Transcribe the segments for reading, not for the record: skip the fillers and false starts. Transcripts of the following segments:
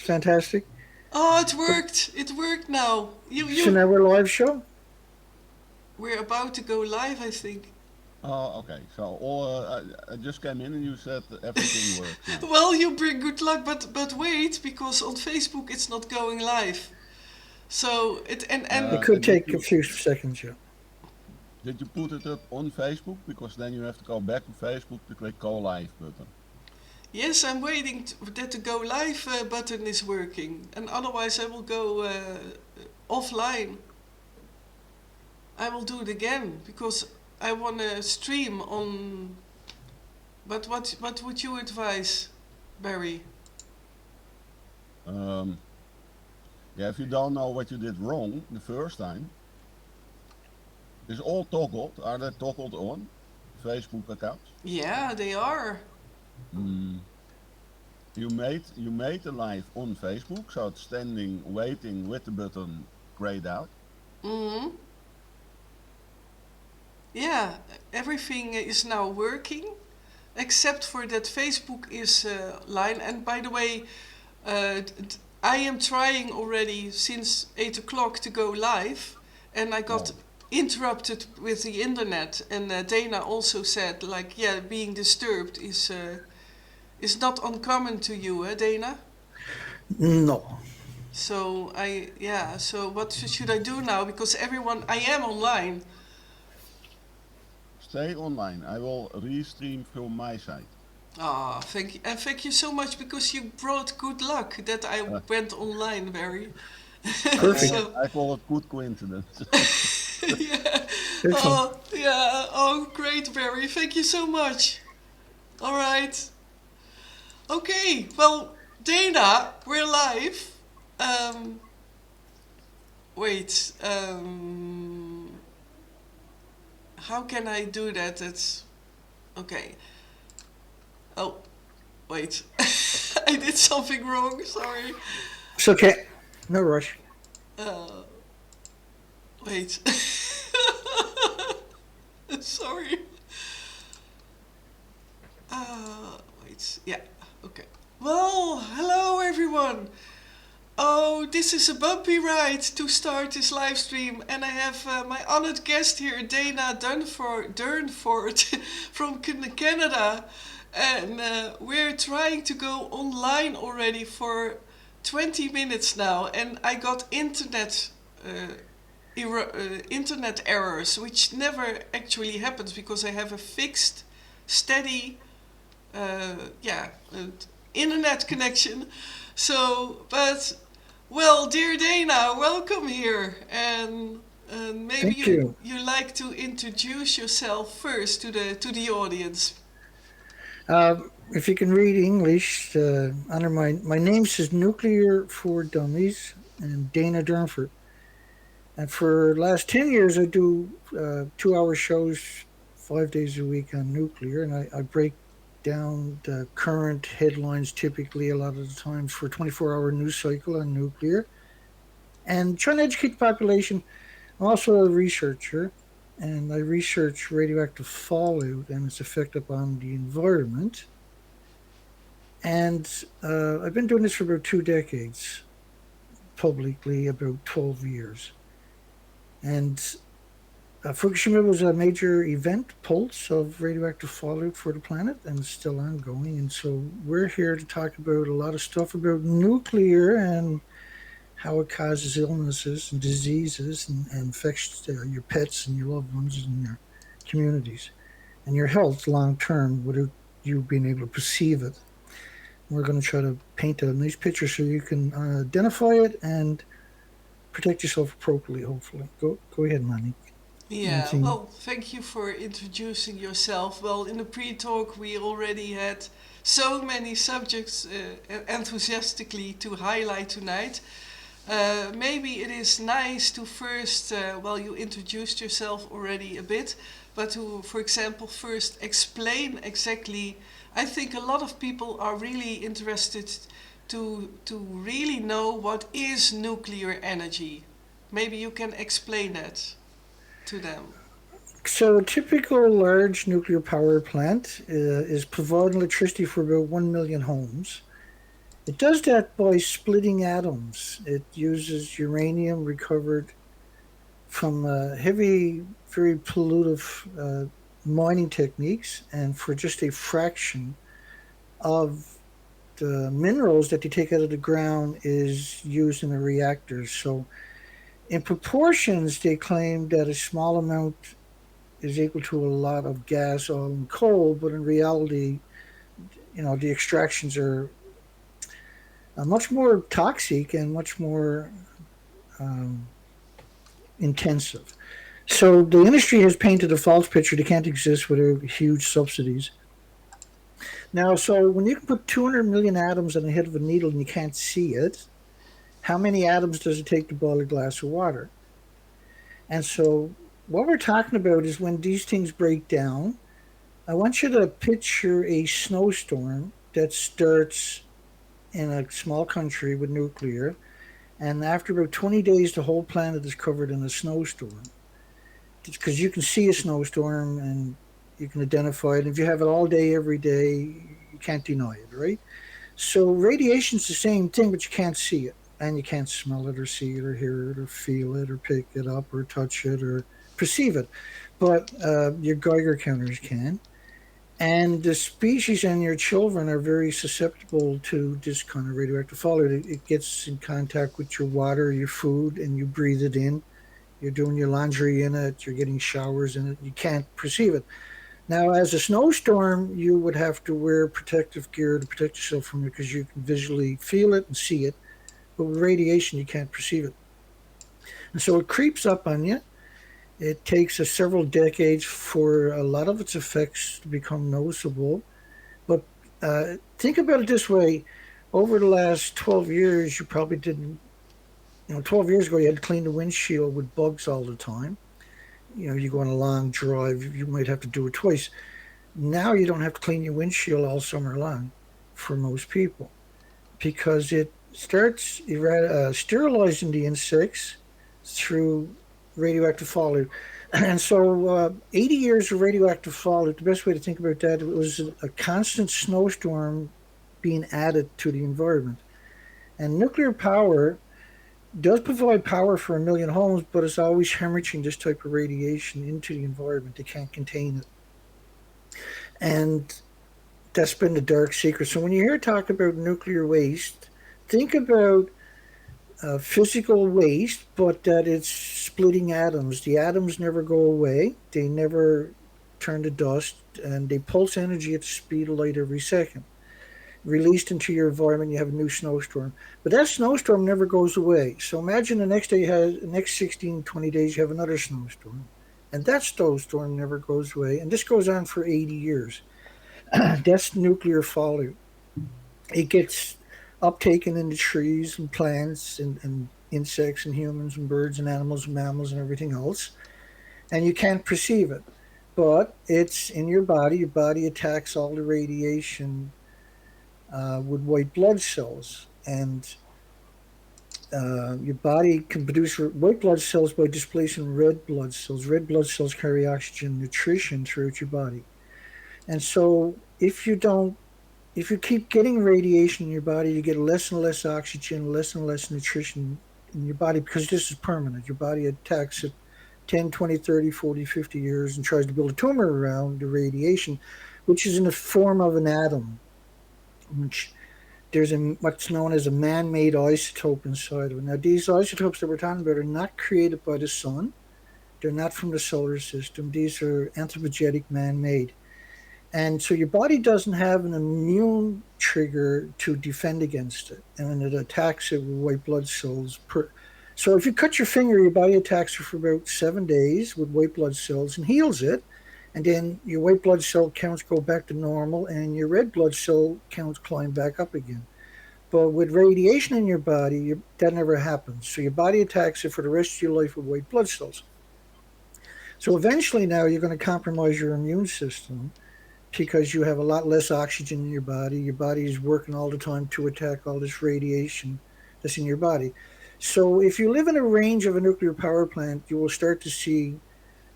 fantastic. Oh, it worked. It worked now. So now we're live show? We're about to go live, I think. Oh, okay. So I just came in and you said that everything works now. Well, you bring good luck, but wait, because on Facebook it's not going live. So it It and could take a few seconds, yeah. Did you put it up on Facebook? Because then you have to go back to Facebook to click Go Live button. yes, I'm waiting that the go live button is working, and otherwise I will go offline. I will do it again because I want to stream on. But what would you advise, Barry? Yeah, if you don't know what you did wrong the first time, is all toggled? Are they toggled on Facebook accounts? Yeah, they are. You made the live on Facebook, so it's standing waiting with the button grayed out. Mm-hmm. Yeah, everything is now working, except for that Facebook is line. And by the way, I am trying already since 8 o'clock to go live, and I got interrupted with the internet. And Dana also said, like, yeah, being disturbed is not uncommon to you, Dana? No. So so what should I do now? Because I am online. Stay online. I will restream from my side. Ah, thank you. And thank you so much because you brought good luck that I went online, Barry. Perfect. I call it good coincidence. Yeah. Excellent. Oh, yeah. Oh, great, Barry. Thank you so much. All right. Okay. Well, Dana, we're live. Wait. How can I do that? It's okay. Oh, wait. I did something wrong. Sorry. It's okay. No rush. Wait. Sorry. Wait. Yeah. Okay. Well, hello everyone. Oh, this is a bumpy ride to start this live stream, and I have my honored guest here, Dana Durnford from Canada, and we're trying to go online already for 20 minutes now, and I got internet errors, which never actually happens because I have a fixed, steady, internet connection. So, but well, dear Dana, welcome here, and maybe Thank you. you like to introduce yourself first to the audience. If you can read English, under my name says Nuclear for Dummies and Dana Drunford. And for the last 10 years, I do 2-hour shows 5 days a week on nuclear, and I break down the current headlines typically a lot of the times for a 24-hour news cycle on nuclear and trying to educate the population. I'm also a researcher, and I research radioactive fallout and its effect upon the environment. And I've been doing this for about 2 decades, publicly about 12 years. And Fukushima was a major event, pulse of radioactive fallout for the planet, and it's still ongoing. And so we're here to talk about a lot of stuff about nuclear and how it causes illnesses and diseases and affects your pets and your loved ones and your communities and your health long term without you being able to perceive it. We're going to try to paint a nice picture so you can identify it and protect yourself appropriately, hopefully. Go ahead, Monique. Yeah, well, thank you for introducing yourself. Well, in the pre-talk, we already had so many subjects enthusiastically to highlight tonight. Maybe it is nice to first, you introduced yourself already a bit, but to, for example, first explain exactly. I think a lot of people are really interested to really know what is nuclear energy. Maybe you can explain that to them. So a typical large nuclear power plant is providing electricity for about 1 million homes. It does that by splitting atoms. It uses uranium recovered from heavy, very pollutive mining techniques, and for just a fraction of the minerals that they take out of the ground is used in the reactors. So, in proportions, they claim that a small amount is equal to a lot of gas, oil, and coal, but in reality, the extractions are much more toxic and much more um, intensive. So the industry has painted a false picture. They can't exist without huge subsidies. Now, so when you can put 200 million atoms on the head of a needle and you can't see it, how many atoms does it take to boil a glass of water? And so what we're talking about is when these things break down, I want you to picture a snowstorm that starts in a small country with nuclear, and after about 20 days, the whole planet is covered in a snowstorm. Because you can see a snowstorm and you can identify it. If you have it all day, every day, you can't deny it, right? So radiation's the same thing, but you can't see it. And you can't smell it or see it or hear it or feel it or pick it up or touch it or perceive it. But your Geiger counters can. And the species and your children are very susceptible to this kind of radioactive fallout. It gets in contact with your water, your food, and you breathe it in. You're doing your laundry in it, you're getting showers in it, you can't perceive it. Now, as a snowstorm, you would have to wear protective gear to protect yourself from it because you can visually feel it and see it. But with radiation, you can't perceive it. And so it creeps up on you. It takes several decades for a lot of its effects to become noticeable. But think about it this way: over the last 12 years, you probably didn't. 12 years ago, you had to clean the windshield with bugs all the time. You go on a long drive, you might have to do it twice. Now you don't have to clean your windshield all summer long for most people because it starts sterilizing the insects through radioactive fallout. And so 80 years of radioactive fallout, the best way to think about that, it was a constant snowstorm being added to the environment. And nuclear power does provide power for a million homes, but it's always hemorrhaging this type of radiation into the environment. They can't contain it. And that's been the dark secret. So when you hear talk about nuclear waste, think about physical waste, but that it's splitting atoms. The atoms never go away, they never turn to dust, and they pulse energy at the speed of light every second. Released into your environment, you have a new snowstorm. But that snowstorm never goes away. So imagine the next day, the next 16, 20 days, you have another snowstorm. And that snowstorm never goes away. And this goes on for 80 years. That's nuclear fallout. It gets uptaken into trees and plants and insects and humans and birds and animals and mammals and everything else. And you can't perceive it. But it's in your body. Your body attacks all the radiation with white blood cells. And your body can produce white blood cells by displacing red blood cells. Red blood cells carry oxygen nutrition throughout your body. And so if you keep getting radiation in your body, you get less and less oxygen, less and less nutrition in your body because this is permanent. Your body attacks it 10, 20, 30, 40, 50 years and tries to build a tumor around the radiation, which is in the form of an atom, which there's what's known as a man-made isotope inside of it. Now, these isotopes that we're talking about are not created by the sun. They're not from the solar system. These are anthropogenic, man-made. And so your body doesn't have an immune trigger to defend against it, and it attacks it with white blood cells. So if you cut your finger, your body attacks it for about 7 days with white blood cells and heals it, and then your white blood cell counts go back to normal, and your red blood cell counts climb back up again. But with radiation in your body, that never happens. So your body attacks it for the rest of your life with white blood cells. So eventually now you're going to compromise your immune system because you have a lot less oxygen in your body. Your body is working all the time to attack all this radiation that's in your body. So if you live in a range of a nuclear power plant, you will start to see,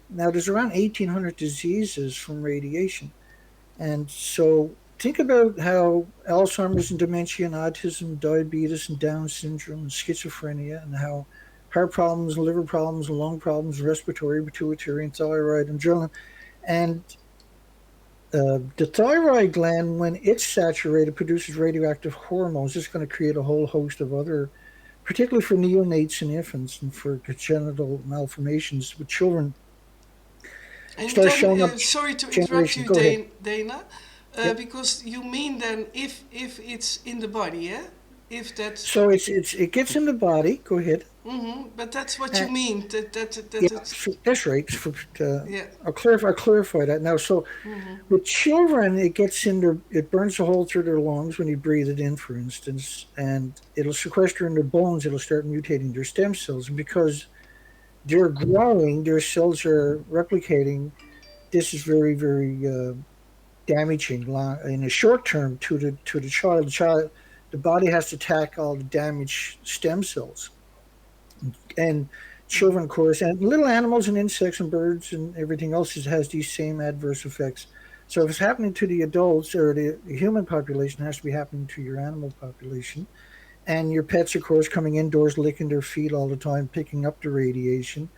now there's around 1,800 diseases from radiation. And so think about how Alzheimer's and dementia and autism, diabetes and Down syndrome and schizophrenia, and how heart problems, liver problems, lung problems, respiratory, pituitary, and thyroid, and adrenaline. And the thyroid gland, when it's saturated, produces radioactive hormones. It's going to create a whole host of other, particularly for neonates and infants and for congenital malformations with children, And start then, showing up sorry to interrupt generation. you, Go ahead. Dana, Yeah. because you mean then if it's in the body, yeah, if that. So it gets in the body. Go ahead. But that's what you And mean. That yeah, it's so that's right. For, yeah. I'll clarify that now. So with children, it gets in their, it burns a hole through their lungs when you breathe it in, for instance, and it'll sequester in their bones. It'll start mutating their stem cells, and because they're growing, their cells are replicating. This is very, very damaging in the short term to the child. The body has to attack all the damaged stem cells, and children, of course, and little animals and insects and birds and everything else has these same adverse effects. So if it's happening to the adults or the human population, it has to be happening to your animal population. And your pets, of course, coming indoors, licking their feet all the time, picking up the radiation.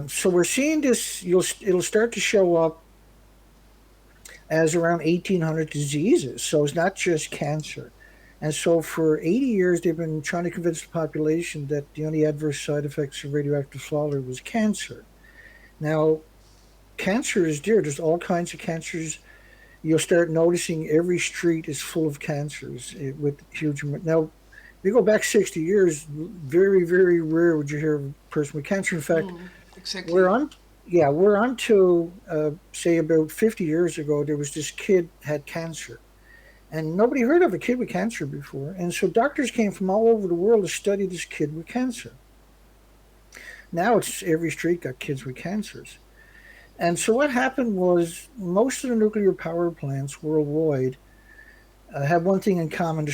So we're seeing this. It'll start to show up as around 1800 diseases. So it's not just cancer. And so for 80 years, they've been trying to convince the population that the only adverse side effects of radioactive fallout was cancer. Now, cancer is there. There's all kinds of cancers. You'll start noticing every street is full of cancers with huge. Now, if you go back 60 years, very, very rare would you hear of a person with cancer. In fact, we're Exactly. on yeah, we're on to say about 50 years ago, there was this kid had cancer, and nobody heard of a kid with cancer before. And so doctors came from all over the world to study this kid with cancer. Now it's every street got kids with cancers. And so what happened was most of the nuclear power plants worldwide have one thing in common: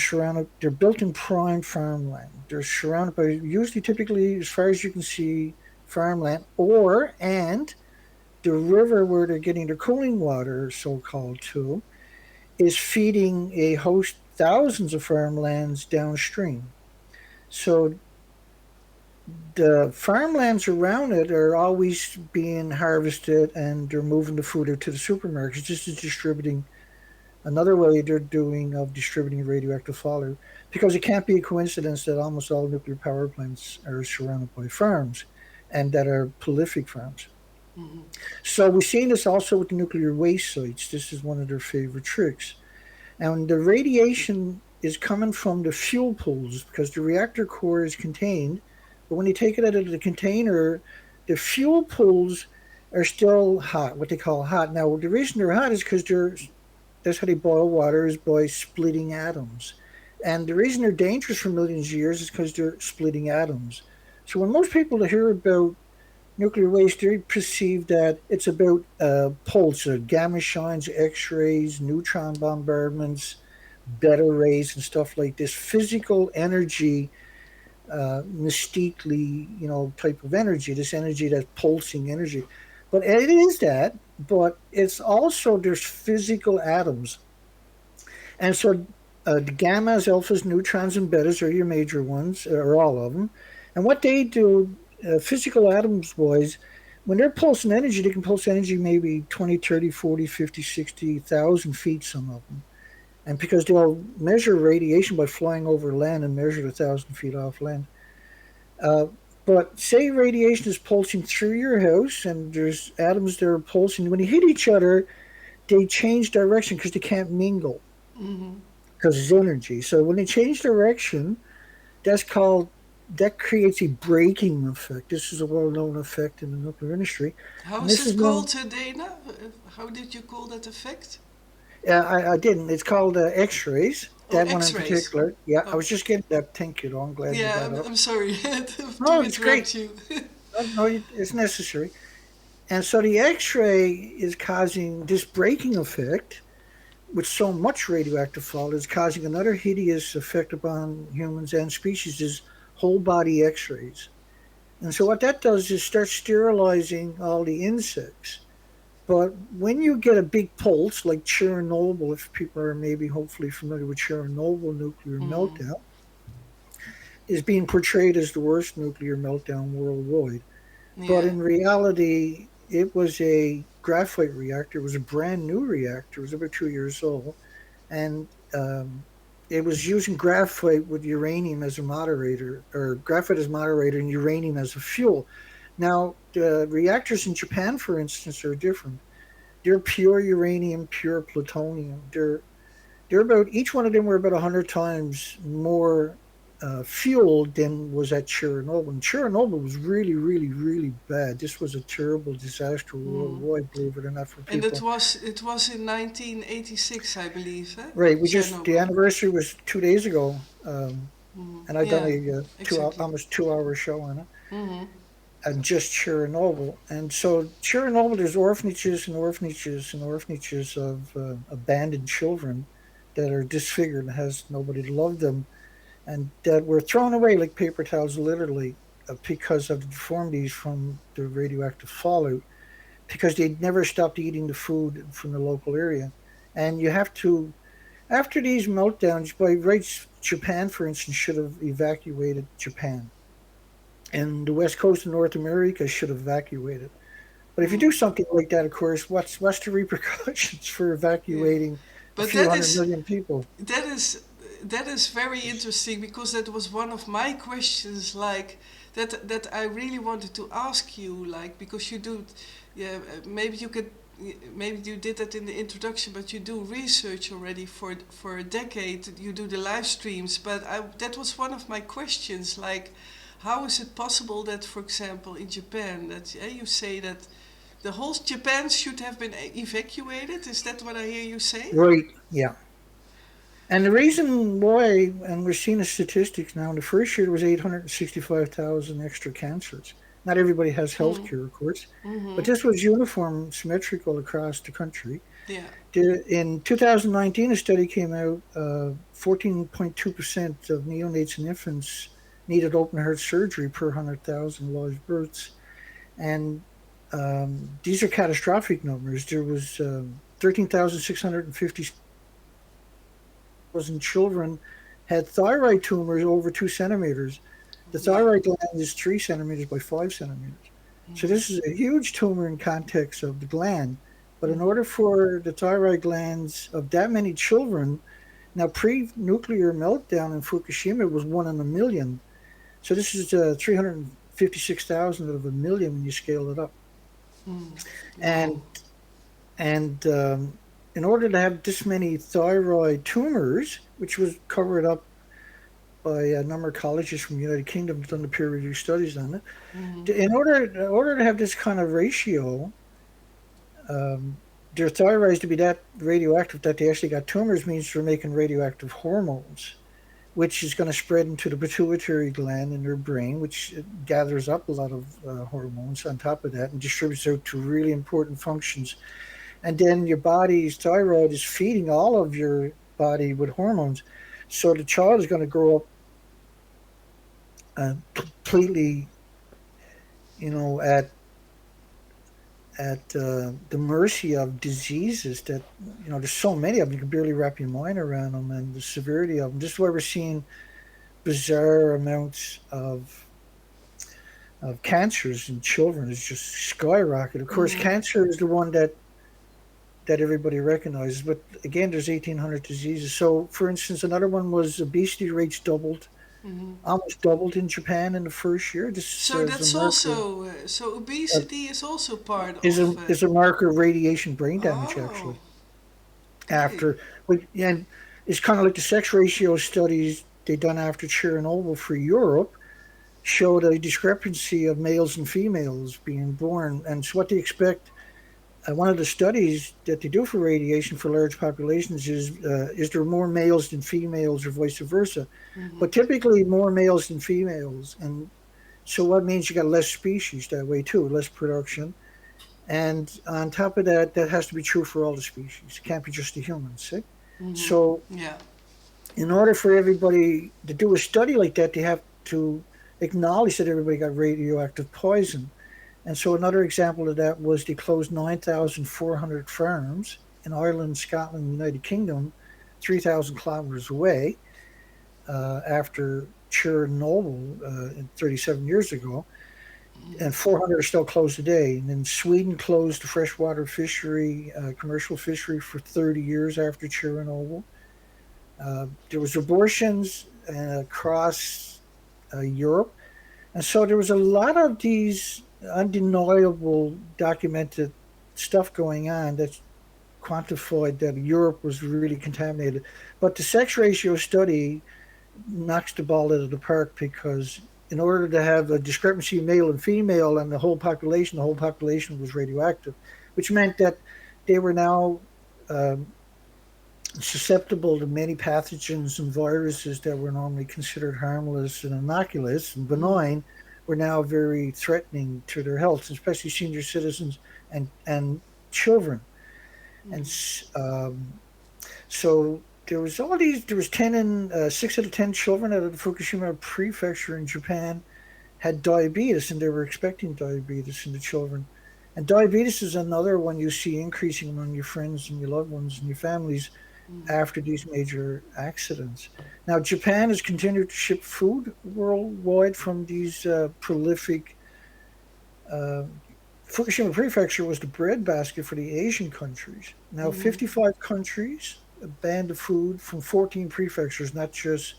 they're built in prime farmland. They're surrounded by usually, typically, as far as you can see, farmland, or and the river where they're getting their cooling water, so called, to, is feeding a host thousands of farmlands downstream. So the farmlands around it are always being harvested, and they're moving the food out to the supermarkets. This is distributing another way they're doing of distributing radioactive fallout, because it can't be a coincidence that almost all nuclear power plants are surrounded by farms and that are prolific farms. So we're seeing this also with the nuclear waste sites. This is one of their favorite tricks. And the radiation is coming from the fuel pools because the reactor core is contained. But when you take it out of the container, the fuel pools are still hot, what they call hot. Now, the reason they're hot is because that's how they boil water, is by splitting atoms. And the reason they're dangerous for millions of years is because they're splitting atoms. So when most people hear about nuclear waste, they perceive that it's about pulse, gamma shines, X-rays, neutron bombardments, beta rays, and stuff like this. Physical energy, mystically, type of energy. This energy, that's pulsing energy. But it is that. But it's also there's physical atoms, and so the gammas, alphas, neutrons, and betas are your major ones, or all of them. And what they do, physical atoms wise, when they're pulsing energy, they can pulse energy maybe 20, 30, 40, 50, 60,000 feet, some of them. And because they'll measure radiation by flying over land and measure 1,000 feet off land. Uh, but say radiation is pulsing through your house and there's atoms that are pulsing. When they hit each other, they change direction because they can't mingle because it's energy. So when they change direction, that's called that creates a braking effect. This is a well-known effect in the nuclear industry, How and is this is it known. called, Dana? How did you call that effect? I didn't. It's called X-rays. Oh, That one in X-rays. particular. Yeah, I Oh, was just getting that. Thank you, though. I'm glad you yeah. brought it up. I'm sorry to No, it's great. interrupt you. No, it's necessary. And so the X-ray is causing this braking effect, with so much radioactive fallout, is causing another hideous effect upon humans and species, is whole body X-rays. And so what that does is start sterilizing all the insects. But when you get a big pulse like Chernobyl, if people are maybe hopefully familiar with Chernobyl nuclear Mm. meltdown, is being portrayed as the worst nuclear meltdown worldwide. But Yeah. in reality, it was a graphite reactor. It was a brand new reactor. It was about 2 years old, and it was using graphite with uranium as a moderator, or graphite as moderator and uranium as a fuel. Now, the reactors in Japan, for instance, are different. They're pure uranium, pure plutonium. They're about each one of them were about 100 times more fueled than was at Chernobyl. And Chernobyl was really, really, really bad. This was a terrible disaster Mm. worldwide, believe it or not, for And people. it was in 1986, I believe, eh? Right. The Chernobyl. anniversary was 2 days ago, Mm. and I've done Yeah, a exactly. almost 2 hour show on it, Mm-hmm. and just Chernobyl. And so Chernobyl, there's orphanages and orphanages and orphanages of abandoned children that are disfigured and has nobody to love them, and that were thrown away like paper towels, literally, because of the deformities from the radioactive fallout, because they'd never stopped eating the food from the local area. And you have to, after these meltdowns, by rights, Japan, for instance, should have evacuated Japan. And the west coast of North America should have evacuated. But if you Mm. do something like that, of course, what's the repercussions for Yeah. evacuating a But few 100 million people? that is that is very interesting because that was one of my questions, like that I really wanted to ask you, like because you do, yeah, maybe you could, maybe you did that in the introduction, but you do research already for a decade. You do the live streams, but that was one of my questions, like how is it possible that, for example, in Japan, that you say that the whole Japan should have been evacuated? Is that what I hear you say? Right. Yeah. And the reason why, and we're seeing the statistics now, in the first year there was 865,000 extra cancers. Not everybody has health Mm. care, of course, but Mm-hmm. this was uniform, symmetrical across the country. Yeah. In 2019, a study came out, 14.2% of neonates and infants needed open heart surgery per 100,000 live births. And these are catastrophic numbers. There was 13,650 children had thyroid tumors over 2 centimeters. The Yeah. thyroid gland is 3 centimeters by 5 centimeters. So Mm-hmm. this is a huge tumor in context of the gland. But in Mm-hmm. order for the thyroid glands of that many children, now pre-nuclear meltdown in Fukushima it was 1 in a million. So this is 356,000 out of a million when you scale it up. Mm. Wow. And in order to have this many thyroid tumors, which was covered up by a number of colleges from the United Kingdom done the peer reviewed studies on it. Mm-hmm. In order to have this kind of ratio, their thyroids to be that radioactive that they actually got tumors means they're making radioactive hormones, which is going to spread into the pituitary gland in their brain, which gathers up a lot of hormones on top of that and distributes out to really important functions. And then your body's thyroid is feeding all of your body with hormones. So the child is going to grow up completely, at the mercy of diseases that, there's so many of them, you can barely wrap your mind around them and the severity of them. This is why we're seeing bizarre amounts of cancers in children is just skyrocket. Of course, Mm-hmm. cancer is the one that everybody recognizes, but again, there's 1,800 diseases. So, for instance, another one was obesity rates doubled, Mm-hmm. almost doubled in Japan in the first year. This So is a that's marker also so of obesity is also part is of. a is a marker of radiation brain damage Oh, actually. okay. And it's kind of like the sex ratio studies they done after Chernobyl for Europe showed a discrepancy of males and females being born, and so what they expect. One of the studies that they do for radiation for large populations is there more males than females or vice versa, Mm-hmm. but typically more males than females, and so what means you got less species that way too, less production. And on top of that, that has to be true for all the species. It can't be just the humans. See? Mm-hmm. So, Yeah. in order for everybody to do a study like that, they have to acknowledge that everybody got radioactive poison. And so another example of that was they closed 9,400 farms in Ireland, Scotland, United Kingdom, 3,000 kilometers away after Chernobyl 37 years ago, and 400 are still closed today. And then Sweden closed the freshwater fishery, commercial fishery, for 30 years after Chernobyl. There was abortions across Europe, and so there was a lot of these undeniable documented stuff going on that quantified that Europe was really contaminated. But the sex ratio study knocks the ball out of the park because in order to have a discrepancy male and female and the whole population was radioactive, which meant that they were now um, susceptible to many pathogens and viruses that were normally considered harmless and innocuous and benign were now very threatening to their health, especially senior citizens and children. And so there was all these. There was 6 out of 10 children out of the Fukushima prefecture in Japan had diabetes, and they were expecting diabetes in the children. And diabetes is another one you see increasing among your friends and your loved ones and your families after these major accidents. Now, Japan has continued to ship food worldwide from these prolific. Uh, Fukushima Prefecture was the breadbasket for the Asian countries. Now, 55 countries banned the food from 14 prefectures, not just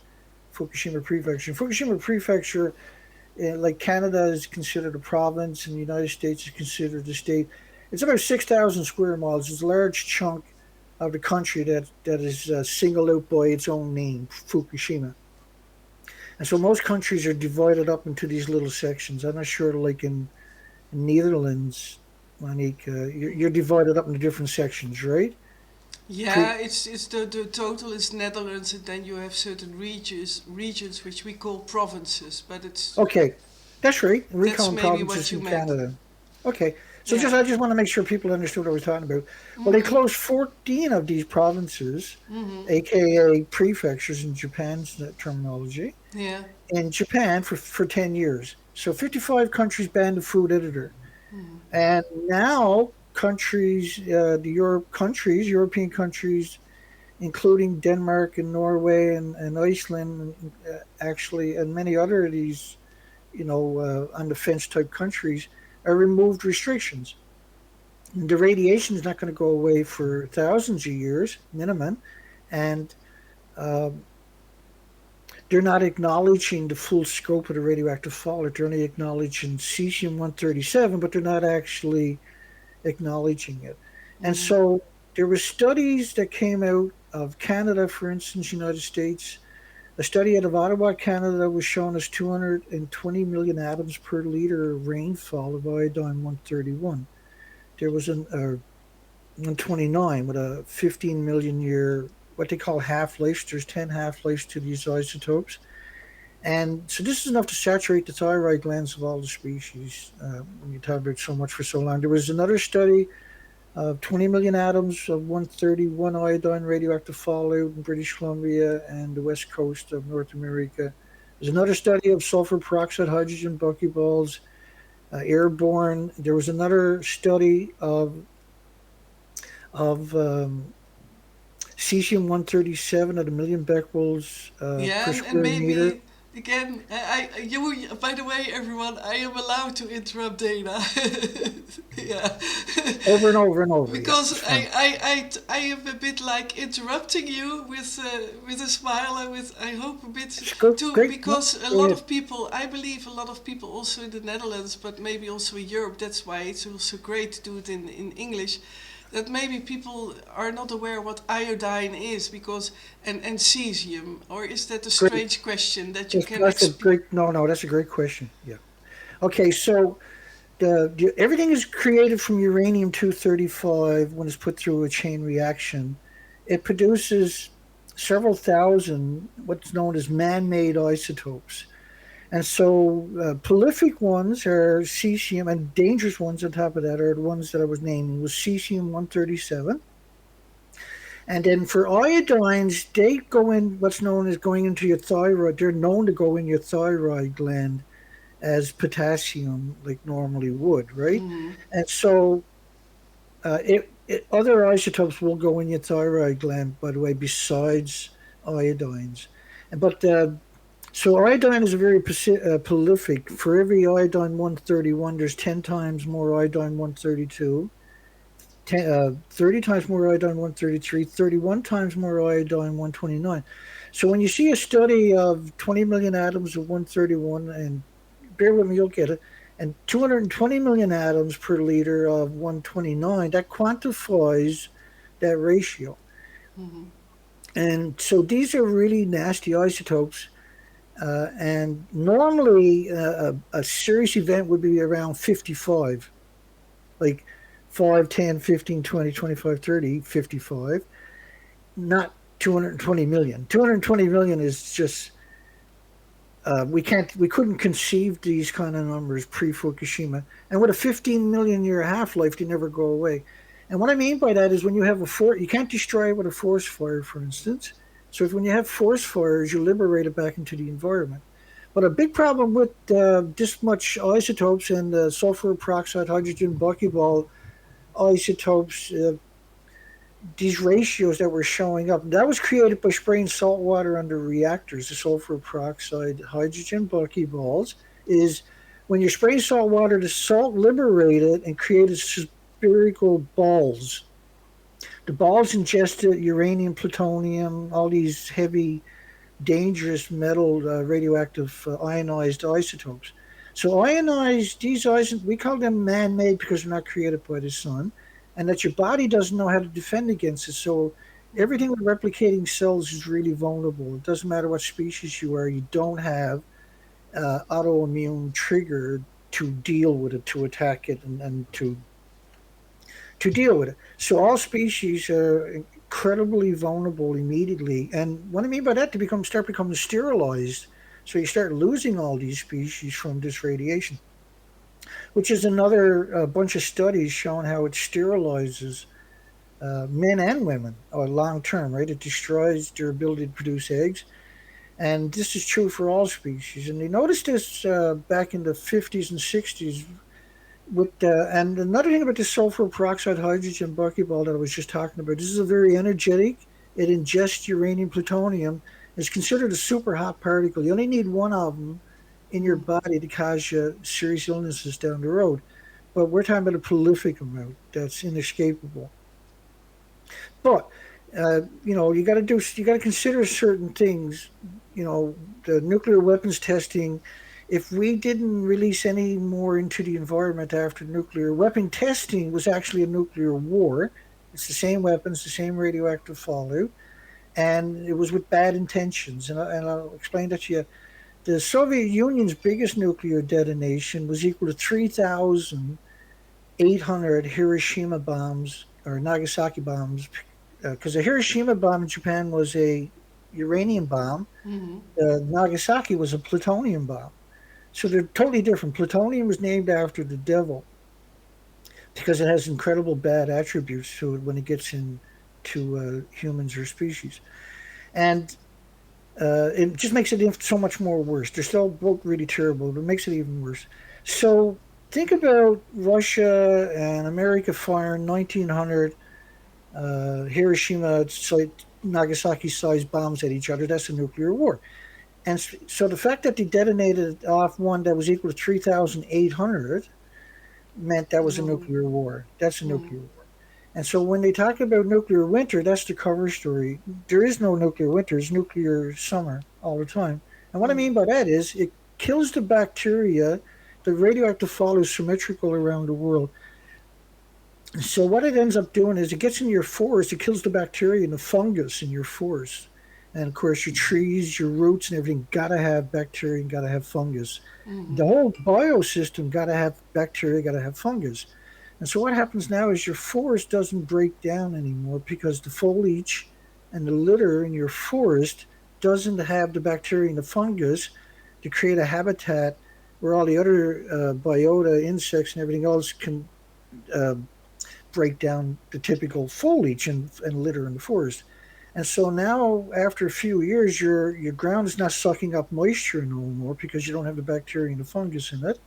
Fukushima Prefecture. Fukushima Prefecture, like Canada, is considered a province, and the United States is considered a state. It's about 6,000 square miles. It's a large chunk of the country that is singled out by its own name, Fukushima. And so most countries are divided up into these little sections. I'm not sure, like in Netherlands, Monique, you're divided up into different sections, right? Yeah, it's the total is Netherlands, and then you have certain regions which we call provinces, but it's Okay, that's right. We call that's them maybe what provinces you in meant. Canada. Okay, so Yeah. I just want to make sure people understood what we're talking about. Well, they closed 14 of these provinces, aka prefectures in Japan's terminology, Yeah. in Japan for 10 years. So 55 countries banned the food editor. And now European countries, including Denmark and Norway and Iceland, actually, and many other of these, on the fence type countries, are removed restrictions. And the radiation is not going to go away for thousands of years minimum, and um, they're not acknowledging the full scope of the radioactive fallout. They're only acknowledging cesium 137, but they're not actually acknowledging it. And so there were studies that came out of Canada, for instance, United States. A study out of Ottawa, Canada, was showing us 220 million atoms per liter of rainfall of iodine 131. There was 129 with a 15 million year, what they call half life. There's 10 half lives to these isotopes. And so this is enough to saturate the thyroid glands of all the species when you talk about so much for so long. There was another study of 20 million atoms of 131 iodine radioactive fallout in British Columbia and the west coast of North America. There's another study of sulfur peroxide, hydrogen buckyballs, airborne. There was another study of cesium 137 at a million becquerels Yeah, per and square meter. maybe again, you. By the way, everyone, I am allowed to interrupt Dana. Yeah, Over and over and over. Yeah, it's because fine. I am a bit like interrupting you with a smile and with I hope a bit It's good, too, great. No, because a go lot ahead. of people, I believe a lot of people also in the Netherlands, but maybe also in Europe. That's why it's also great to do it in English, that maybe people are not aware what iodine is, because and cesium, or is that a Great. strange question that you That's, can that's a explain? great. No, no, that's a great question. Yeah. Okay, so everything is created from uranium 235 when it's put through a chain reaction. It produces several thousand what's known as man-made isotopes. And so prolific ones are cesium, and dangerous ones on top of that are the ones that I was naming, was cesium 137. And then for iodines, they go in what's known as going into your thyroid. They're known to go in your thyroid gland as potassium like normally would, right? Mm-hmm. And so other isotopes will go in your thyroid gland, by the way, besides iodines. But so iodine is very prolific. For every iodine 131, there's 10 times more iodine 132, 30 times more iodine 133, 31 times more iodine 129. So when you see a study of 20 million atoms of 131, and bear with me, you'll get it, and 220 million atoms per liter of 129, that quantifies that ratio. Mm-hmm. And so these are really nasty isotopes. And normally, a serious event would be around 55, like 5, 10, 15, 20, 25, 30, 55, not 220 million. 220 million is just, we couldn't conceive these kind of numbers pre Fukushima. And with a 15 million year half life, they never go away. And what I mean by that is when you have you can't destroy it with a forest fire, for instance. So if when you have forest fires, you liberate it back into the environment. But a big problem with this much isotopes and sulfur peroxide, hydrogen buckyball isotopes, these ratios that were showing up, that was created by spraying salt water under reactors. The sulfur peroxide, hydrogen buckyballs is when you're spraying salt water, the salt liberated and created spherical balls. The balls ingested uranium, plutonium, all these heavy dangerous metal radioactive ionized isotopes. So ionized, we call them man-made because they're not created by the sun, and that your body doesn't know how to defend against it. So everything with replicating cells is really vulnerable. It doesn't matter what species you are, you don't have autoimmune trigger to deal with it, to attack it, and to deal with it. So all species are incredibly vulnerable immediately. And what I mean by that, start becoming sterilized. So you start losing all these species from this radiation, which is another bunch of studies showing how it sterilizes men and women long term, right? It destroys their ability to produce eggs. And this is true for all species. And they noticed this back in the 50s and 60s and another thing about the sulfur peroxide hydrogen buckyball that I was just talking about, this is a very energetic. It ingests uranium plutonium. It's considered a super hot particle. You only need one of them in your body to cause you serious illnesses down the road. But we're talking about a prolific amount that's inescapable. But you got to consider certain things. The nuclear weapons testing. If we didn't release any more into the environment after nuclear weapon testing was actually a nuclear war. It's the same weapons, the same radioactive fallout, and it was with bad intentions. And I'll explain that to you. The Soviet Union's biggest nuclear detonation was equal to 3,800 Hiroshima bombs or Nagasaki bombs, because the Hiroshima bomb in Japan was a uranium bomb. Mm-hmm. Nagasaki was a plutonium bomb. So they're totally different. Plutonium was named after the devil because it has incredible bad attributes to it when it gets into humans or species. And it just makes it so much more worse. They're still both really terrible, but it makes it even worse. So think about Russia and America firing 1,900 Hiroshima, Nagasaki sized bombs at each other. That's a nuclear war. And so the fact that they detonated off one that was equal to 3,800 meant that was a No. nuclear war. That's a Mm. nuclear war. And so when they talk about nuclear winter, that's the cover story. There is no nuclear winter, it's nuclear summer all the time. And what I Mm. mean by that is it kills the bacteria. The radioactive fall is symmetrical around the world. So what it ends up doing is it gets in your forest, it kills the bacteria and the fungus in your forest. And of course, your trees, your roots, and everything gotta have bacteria and gotta have fungus. Mm-hmm. The whole biosystem gotta have bacteria, gotta have fungus. And so what happens now is your forest doesn't break down anymore because the foliage and the litter in your forest doesn't have the bacteria and the fungus to create a habitat where all the other biota, insects, and everything else can uh, break down the typical foliage and litter in the forest. And so now, after a few years, your ground is not sucking up moisture no more because you don't have the bacteria and the fungus in it,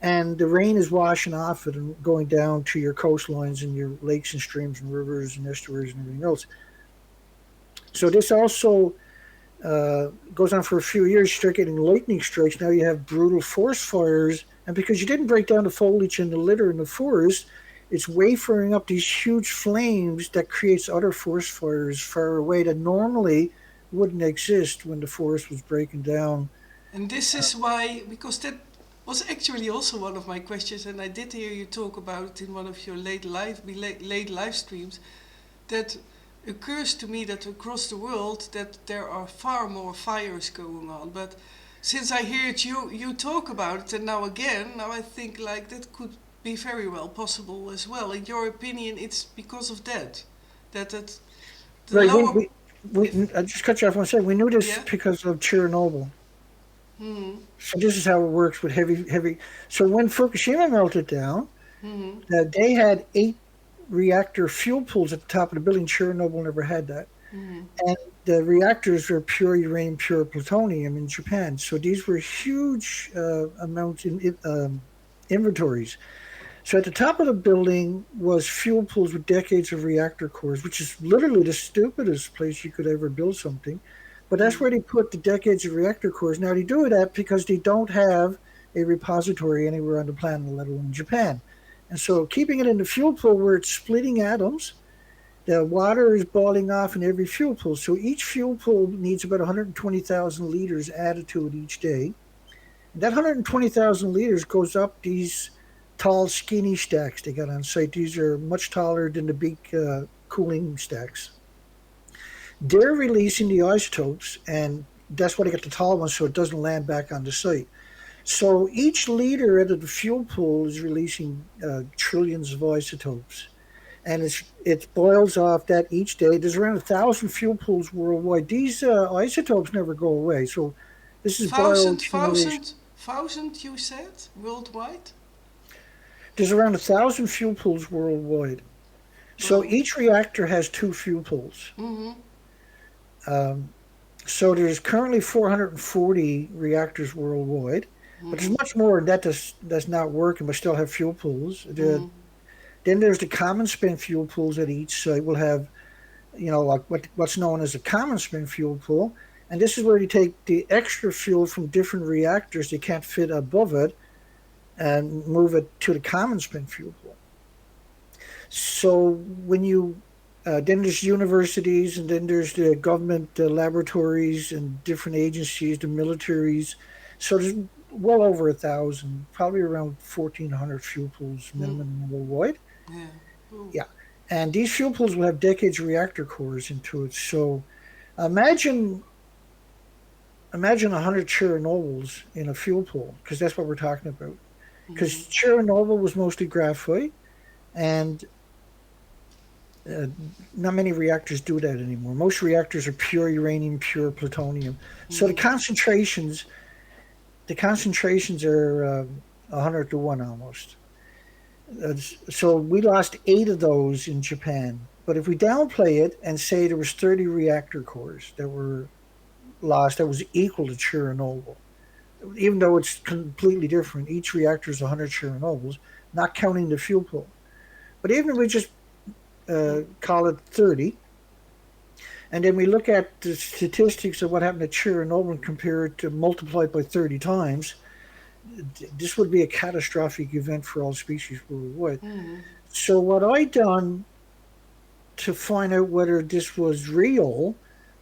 and the rain is washing off it and going down to your coastlines and your lakes and streams and rivers and estuaries and everything else. So this also goes on for a few years. You start getting lightning strikes. Now you have brutal forest fires, and because you didn't break down the foliage and the litter in the forest, it's wafering up these huge flames that creates other forest fires far away that normally wouldn't exist when the forest was breaking down. And this is why, because that was actually also one of my questions, and I did hear you talk about it in one of your late live streams, that occurs to me that across the world that there are far more fires going on. But since I heard you talk about it, and now I think like that could be very well possible as well. In your opinion, it's because of that the Right. lower. I just cut you off one second. We knew this Yeah. because of Chernobyl. Hmm. So this is how it works with heavy. So when Fukushima melted down, Hmm. they had 8 reactor fuel pools at the top of the building. Chernobyl never had that. Hmm. And the reactors were pure uranium, pure plutonium in Japan. So these were huge amounts in inventories. So at the top of the building was fuel pools with decades of reactor cores, which is literally the stupidest place you could ever build something. But that's where they put the decades of reactor cores. Now they do that because they don't have a repository anywhere on the planet, let alone Japan. And so keeping it in the fuel pool where it's splitting atoms, the water is boiling off in every fuel pool. So each fuel pool needs about 120,000 liters added to it each day. And that 120,000 liters goes up these tall, skinny stacks they got on site. These are much taller than the big cooling stacks. They're releasing the isotopes, and that's why they got the tall ones so it doesn't land back on the site. So each liter out of the fuel pool is releasing trillions of isotopes. And it boils off that each day. There's around 1,000 fuel pools worldwide. These isotopes never go away. So this is Thousand, bioaccumulation. thousand, thousand, you said worldwide. There's around 1,000 fuel pools worldwide. So Well. each reactor has 2 fuel pools. Mm-hmm. Um, so there's currently 440 reactors worldwide, but there's Mm-hmm. much more that that's not working but still have fuel pools. Mm-hmm. Then there's the common spin fuel pools at each site. Will have like what's known as a common spin fuel pool, and this is where you take the extra fuel from different reactors they can't fit above it and move it to the common spin fuel pool. So when you then there's universities, and then there's the government laboratories and different agencies, the militaries. So there's well over 1,000, probably around 1,400 fuel pools Mm-hmm. minimum worldwide. Yeah. Cool. Yeah, and these fuel pools will have decades of reactor cores into it. So imagine 100 Chernobyls in a fuel pool, because that's what we're talking about. Because Mm-hmm. Chernobyl was mostly graphite, and uh, not many reactors do that anymore. Most reactors are pure uranium, pure plutonium. So Mm-hmm. the concentrations are 100 to 1 almost. So we lost 8 of those in Japan. But if we downplay it and say there was 30 reactor cores that were lost, that was equal to Chernobyl, even though it's completely different. Each reactor is 100 Chernobyls, not counting the fuel pool. But even if we just call it 30, and then we look at the statistics of what happened to Chernobyl and compare it to multiply it by 30 times, this would be a catastrophic event for all species worldwide. Mm-hmm. So what I done to find out whether this was real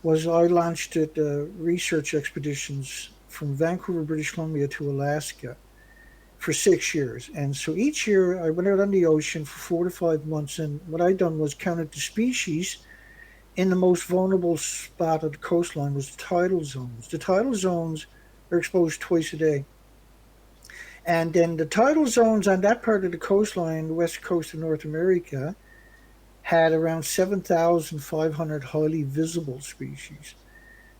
was I launched research expeditions from Vancouver, British Columbia to Alaska for 6 years. And so each year I went out on the ocean for 4 to 5 months. And what I done was counted the species in the most vulnerable spot of the coastline was the tidal zones. The tidal zones are exposed twice a day. And then the tidal zones on that part of the coastline, the west coast of North America, had around 7,500 highly visible species.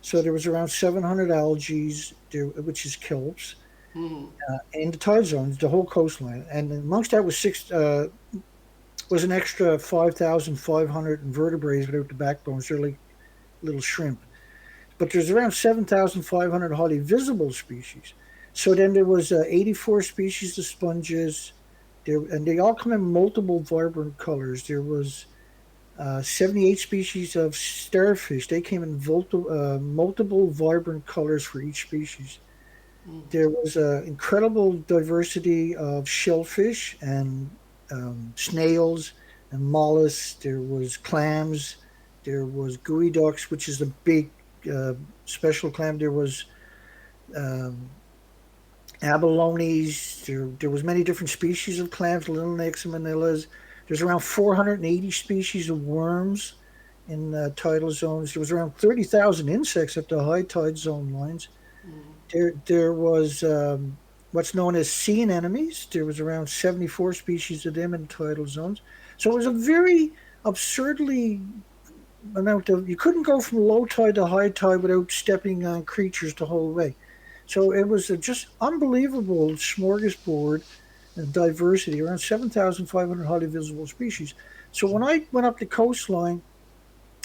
So there was around 700 algae, which is kelps, Mm-hmm. in the tide zones, the whole coastline. And amongst that was an extra 5,500 invertebrates without the backbones. They're like little shrimp. But there's around 7,500 highly visible species. So then there was 84 species of sponges, there, and they all come in multiple vibrant colors. There was 78 species of starfish. They came in multiple vibrant colors for each species. There was incredible diversity of shellfish and snails and mollusks. There was clams. There was gooey ducks, which is a big uh, special clam. There was um, abalones. There was many different species of clams, little necks and manillas. There's around 480 species of worms in tidal zones. There was around 30,000 insects at the high tide zone lines. There was what's known as sea anemones. There was around 74 species of them in tidal zones. So it was a very absurdly amount of. You couldn't go from low tide to high tide without stepping on creatures the whole way. So it was a just unbelievable smorgasbord and diversity, around 7,500 highly visible species. So when I went up the coastline,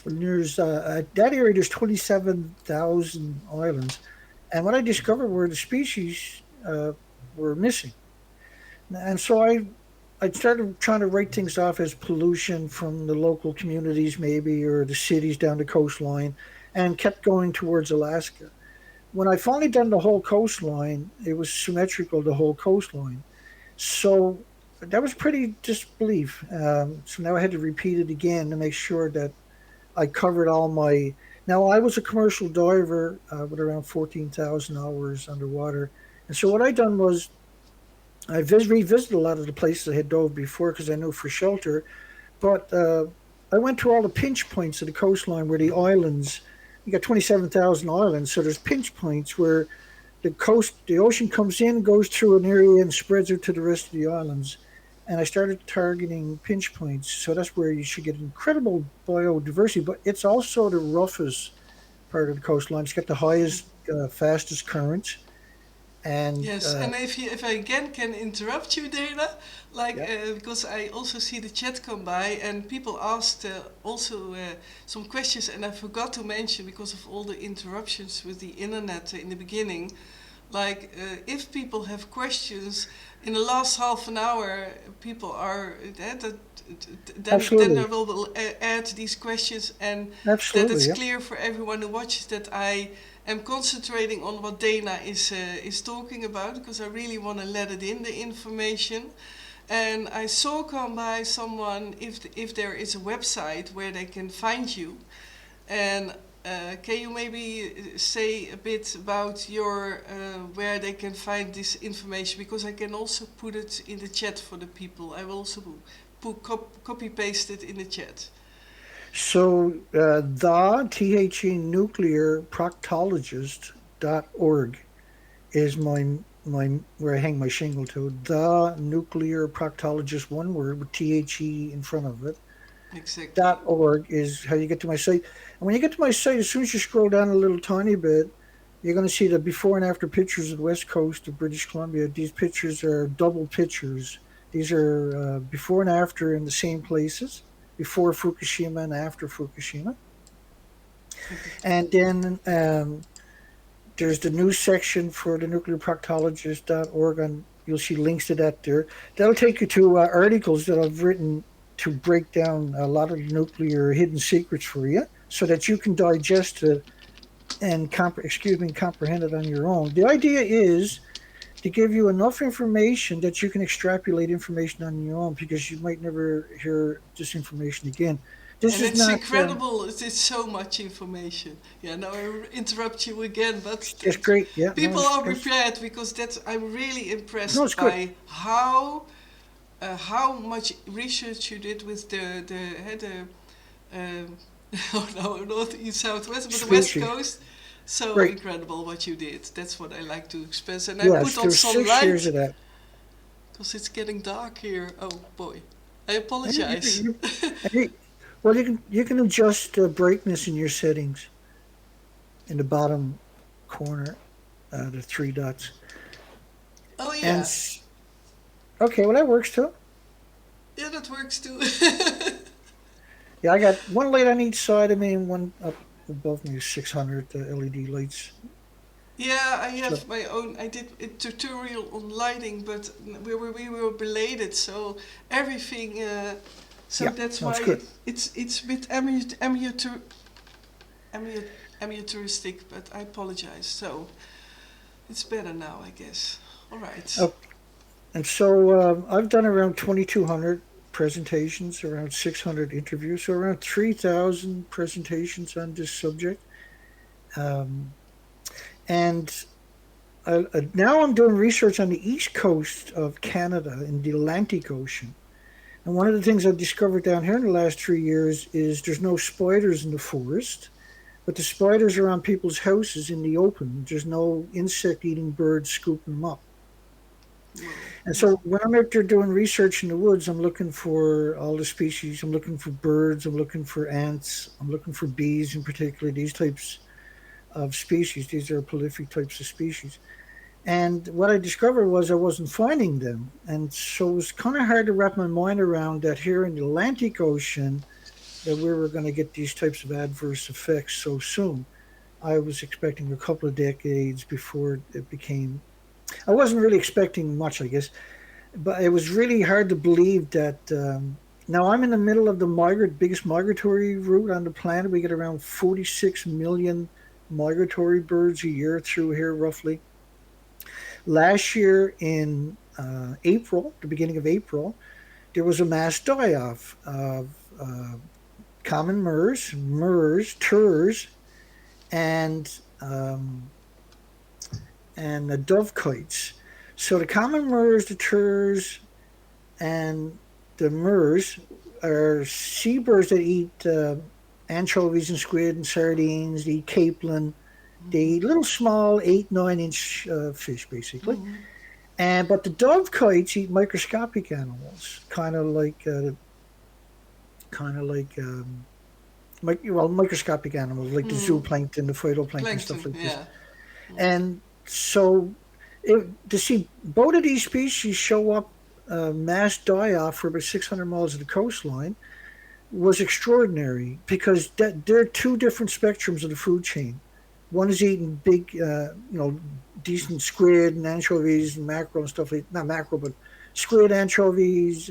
there's at that area there's 27,000 islands, and what I discovered were the species were missing. And so I started trying to write things off as pollution from the local communities, maybe, or the cities down the coastline, and kept going towards Alaska. When I finally done the whole coastline, it was symmetrical, the whole coastline. So that was pretty disbelief. So now I had to repeat it again to make sure that I covered all my. Now I was a commercial diver with around 14,000 hours underwater, and so what I done was I revisited a lot of the places I had dove before because I knew for shelter, but I went to all the pinch points of the coastline where the islands. You got 27,000 islands, so there's pinch points where the ocean comes in, goes through an area, and spreads out to the rest of the islands. And I started targeting pinch points, so that's where you should get incredible biodiversity. But it's also the roughest part of the coastline. It's got the highest, fastest currents, and Yes, and if I again can interrupt you, Dana, like yeah, because I also see the chat come by and people asked also some questions, and I forgot to mention because of all the interruptions with the internet in the beginning. Like if people have questions in the last half an hour, people are then I absolutely, will add these questions, and that absolutely, it's yeah. clear for everyone who watches that I am concentrating on what Dana is talking about, because I really want to let it in the information. And I saw come by someone if there is a website where they can find you, and can you maybe say a bit about your where they can find this information, because I can also put it in the chat for the people. I will also copy paste it in the chat. So the nuclear proctologist.org is my where I hang my shingle to. The nuclear proctologist, one word with the in front of it. Exactly. .org is how you get to my site. And when you get to my site, as soon as you scroll down a little tiny bit, you're going to see the before and after pictures of the west coast of British Columbia. These pictures are double pictures. These are before and after in the same places, before Fukushima and after Fukushima. And then there's the news section for the nuclearproctologist.org. And you'll see links to that there. That'll take you to articles that I've written to break down a lot of nuclear hidden secrets for you so that you can digest it and comprehend it on your own. The idea is to give you enough information that you can extrapolate information on your own because you might never hear this information again. This And is it's not incredible. It's so much information. Yeah, now I interrupt you again, but just great. Yeah, no, people are prepared, because that's I'm really no, it's impressed good. by how much research you did with the oh no, not east southwest, but the west Species. coast. So Right. incredible what you did. That's what I like to express, and I put Yes, on there's some 6 years light of that. because it's getting dark here. Oh boy, I And apologize. and well, you can adjust the brightness in your settings in the bottom corner, the 3 dots. Oh And yeah, okay, well that works too. yeah, that works too. Yeah, I got one light on each side of me and one up above me is 600 LED lights. Yeah, I So have my own. I did a tutorial on lighting, but we were belated, so everything. So yeah, that's no, it's why good. it's a bit amateur, amateuristic, but I apologize. So it's better now, I guess. All right. Oh, and so I've done around 2,200 presentations, around 600 interviews, so around 3,000 presentations on this subject. Um, and now I'm doing research on the east coast of Canada in the Atlantic Ocean. And one of the things I've discovered down here in the last 3 years is there's no spiders in the forest, but the spiders are on people's houses in the open. There's no insect eating birds scooping them up. Well, And so when I'm out there doing research in the woods, I'm looking for all the species. I'm looking for birds. I'm looking for ants. I'm looking for bees in particular, these types of species. These are prolific types of species. And what I discovered was I wasn't finding them. And so it was kind of hard to wrap my mind around that here in the Atlantic Ocean that we were going to get these types of adverse effects so soon. I was expecting a couple of decades before it became. I wasn't really expecting much, I guess, but it was really hard to believe that. Now I'm in the middle of the biggest migratory route on the planet. We get around 46 million migratory birds a year through here, roughly. Last year in April, the beginning of April, there was a mass die-off of common turs, and um, the dovekites. So the common murres, the turs, and the murres are seabirds that eat anchovies and squid and sardines. They eat capelin. They eat little small 8, 9 inch fish, basically. And but the dovekites eat microscopic animals, kind of like microscopic animals like the zooplankton, the phytoplankton, stuff plankton. like this. Yeah. And so to see both of these species show up mass die off for about 600 miles of the coastline was extraordinary because they're two different spectrums of the food chain. One is eating big, decent squid and anchovies and mackerel and stuff like not mackerel, but squid, anchovies,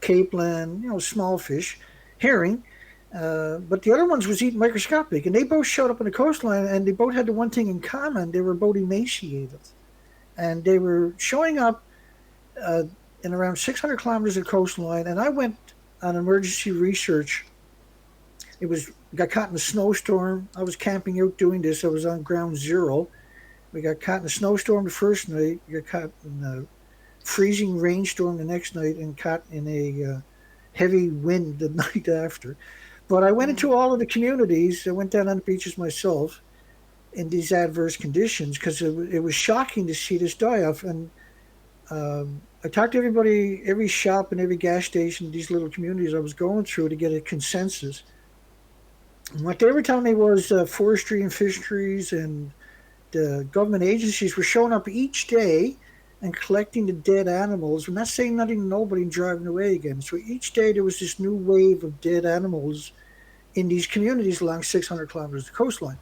capelin, small fish, herring. But the other ones was eating microscopic, and they both showed up on the coastline, and they both had the one thing in common: they were both emaciated, and they were showing up uh, in around 600 kilometers of coastline. And I went on emergency research. It was got caught in a snowstorm. I was camping out doing this. I was on ground zero. We got caught in a snowstorm the first night. We got caught in a freezing rainstorm the next night, and caught in a heavy wind the night after. But I went into all of the communities. I went down on the beaches myself in these adverse conditions because it was shocking to see this die off. And I talked to everybody, every shop and every gas station, these little communities I was going through to get a consensus. And what they were telling me was forestry and fisheries and the government agencies were showing up each day and collecting the dead animals. We're not saying nothing to nobody and driving away again. So each day there was this new wave of dead animals in these communities along 600 kilometers of coastline.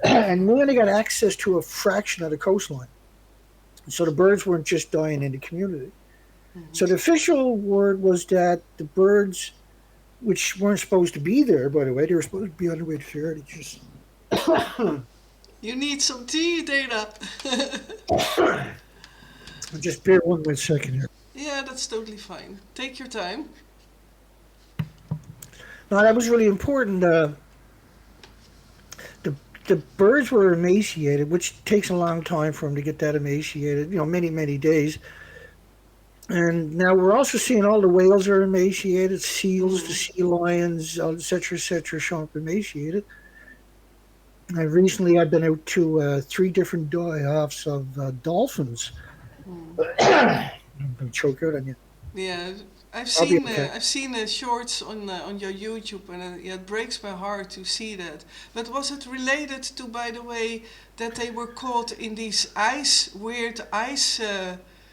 And we only got access to a fraction of the coastline. So the birds weren't just dying in the community. So the official word was that the birds, which weren't supposed to be there, by the way, they were supposed to be on their way to here. They just You need some tea, Dana. just bear one more second here. Yeah, that's totally fine. Take your time. No, that was really important. The birds were emaciated, which takes a long time for them to get that emaciated. Many many days. And now we're also seeing all the whales are emaciated, seals, the sea lions, et cetera, showing up emaciated. And recently, I've been out to 3 different die-offs of dolphins. I'm going to choke out on you. Yeah, I've I'll be seen okay. I've seen shorts on your YouTube, and yeah, it breaks my heart to see that. But was it related to, by the way, that they were caught in these weird ice?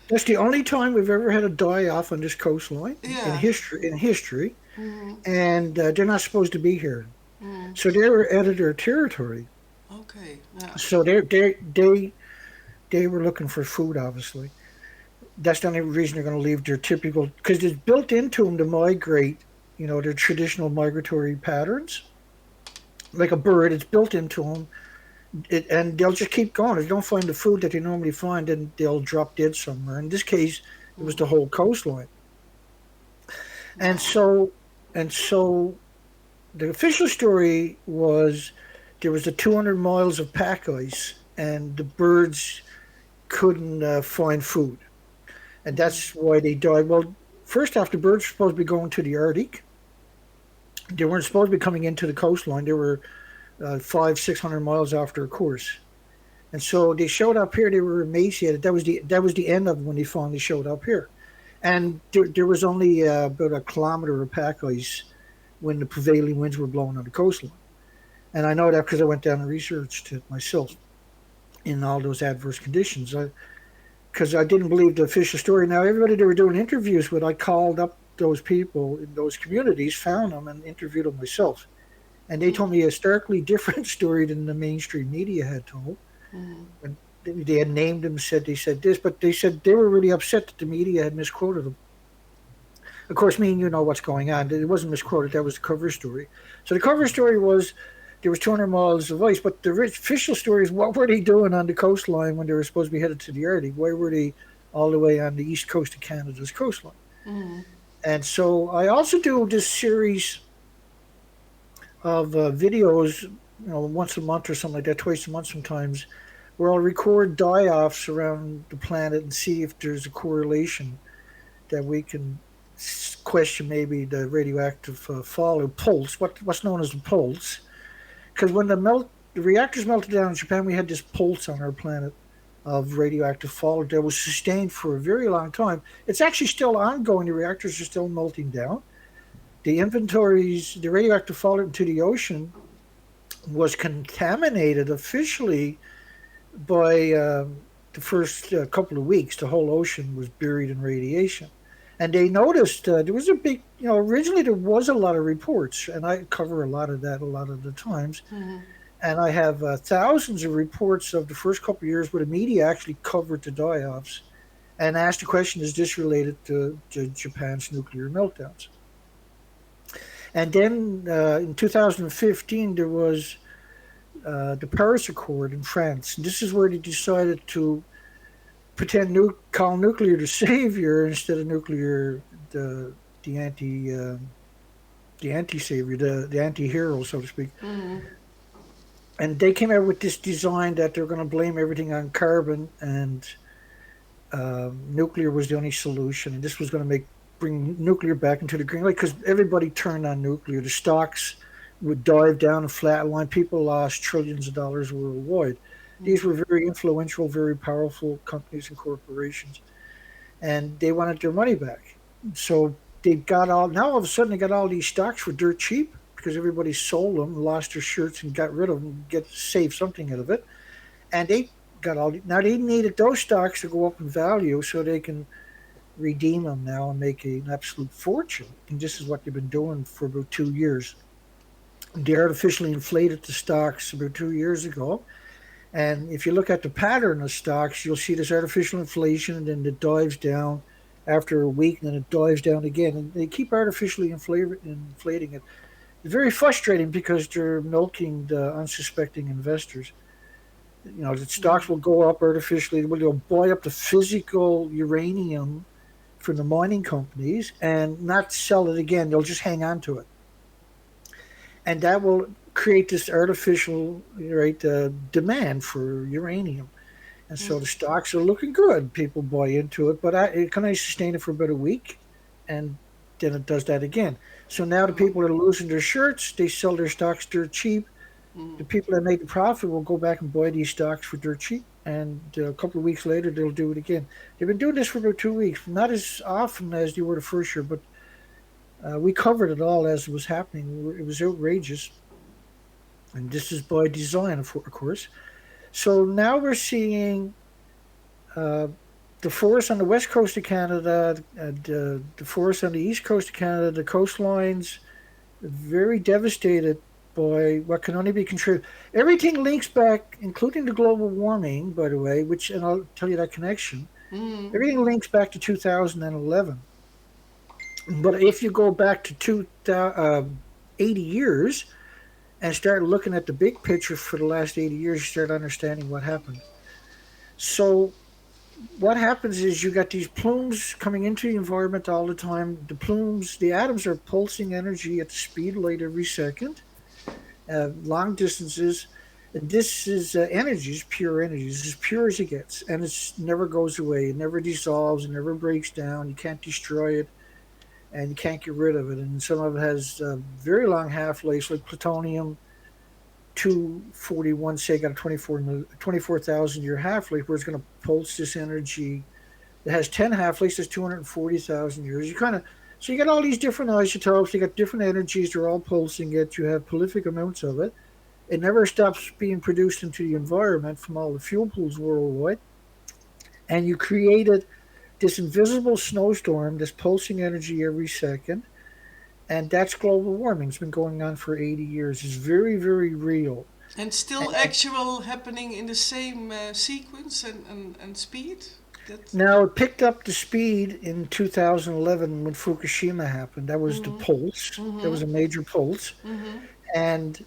That's the only time we've ever had a die-off on this coastline in Yeah. history. And they're not supposed to be here. So they were out of their territory. Okay. Yeah. So they were looking for food, obviously. That's the only reason they're going to leave their typical, because it's built into them to migrate, their traditional migratory patterns. Like a bird, it's built into them, and they'll just keep going. If they don't find the food that they normally find, then they'll drop dead somewhere. In this case, it was the whole coastline. And Wow. so the official story was there was a 200 miles of pack ice, and the birds couldn't find food, and that's why they died. Well, first off, the birds were supposed to be going to the Arctic. They weren't supposed to be coming into the coastline. They were 500-600 miles after a course, and so they showed up here. They were emaciated. That was the end of it when they finally showed up here, and there was only about a kilometer of pack ice when the prevailing winds were blowing on the coastline. And I know that because I went down and researched it myself in all those adverse conditions. Because I didn't believe the official story. Now, everybody they were doing interviews with, I called up those people in those communities, found them, and interviewed them myself. And they told me a starkly different story than the mainstream media had told. And they had named them, said they said this, but they said they were really upset that the media had misquoted them. Of course, me and you know what's going on. It wasn't misquoted. That was the cover story. So the cover story was there was 200 miles of ice, but the official story is what were they doing on the coastline when they were supposed to be headed to the Arctic? Why were they all the way on the east coast of Canada's coastline? And so I also do this series of videos, once a month or something like that, twice a month sometimes, where I'll record die-offs around the planet and see if there's a correlation that we can question maybe the radioactive fall or pulse, what's known as the pulse. Because when the reactors melted down in Japan, we had this pulse on our planet of radioactive fall that was sustained for a very long time. It's actually still ongoing. The reactors are still melting down. The radioactive fall into the ocean was contaminated officially by the first couple of weeks. The whole ocean was buried in radiation. And they noticed there was a big, originally there was a lot of reports, and I cover a lot of that a lot of the times. And I have thousands of reports of the first couple of years where the media actually covered the die-offs and asked the question, is this related to Japan's nuclear meltdowns? And then in 2015, there was the Paris Accord in France. And this is where they decided to call nuclear the savior instead of nuclear the anti-savior, the anti-hero, so to speak. And they came out with this design that they're going to blame everything on carbon, and nuclear was the only solution. And this was going to bring nuclear back into the green light because everybody turned on nuclear. The stocks would dive down and flatline. People lost trillions of dollars worldwide. These were very influential, very powerful companies and corporations, and they wanted their money back. So now all of a sudden they got all these stocks for dirt cheap because everybody sold them, lost their shirts, and got rid of them, save something out of it. And they now they needed those stocks to go up in value so they can redeem them now and make an absolute fortune. And this is what they've been doing for about 2 years. They artificially inflated the stocks about 2 years ago. And if you look at the pattern of stocks, you'll see this artificial inflation, and then it dives down after a week, and then it dives down again. And they keep artificially inflating it. It's very frustrating because they're milking the unsuspecting investors. The stocks will go up artificially. They'll buy up the physical uranium from the mining companies and not sell it again. They'll just hang on to it. And that will create this artificial demand for uranium. And so the stocks are looking good. People buy into it, but it can only sustain it for about a week, and then it does that again. So now the people that are losing their shirts, they sell their stocks dirt cheap. The people that made the profit will go back and buy these stocks for dirt cheap, and a couple of weeks later they'll do it again. They've been doing this for about 2 weeks, not as often as they were the first year, but we covered it all as it was happening. It was outrageous. And this is by design, of course. So now we're seeing the forests on the west coast of Canada, the forests on the east coast of Canada, the coastlines, very devastated by what can only be contributed. Everything links back, including the global warming, by the way, which, and I'll tell you that connection. Everything links back to 2011. But if you go back to 80 years and start looking at the big picture for the last 80 years, you start understanding what happened. So what happens is you got these plumes coming into the environment all the time. The plumes, the atoms are pulsing energy at the speed of light every second, long distances. And this is energy, it's pure energy. It's as pure as it gets. And it never goes away. It never dissolves. It never breaks down. You can't destroy it. And you can't get rid of it. And some of it has very long half-lives, like plutonium 241, say, got a 24,000 year half-life, where it's going to pulse this energy. It has 10 half-lives, that's 240,000 years. So you got all these different isotopes, you got different energies, they're all pulsing it, you have prolific amounts of it. It never stops being produced into the environment from all the fuel pools worldwide. And you created this invisible snowstorm, this pulsing energy every second. And that's global warming. It's been going on for 80 years. It's very, very real. And still actual happening in the same sequence and speed? Now, it picked up the speed in 2011 when Fukushima happened. That was the pulse. That was a major pulse. And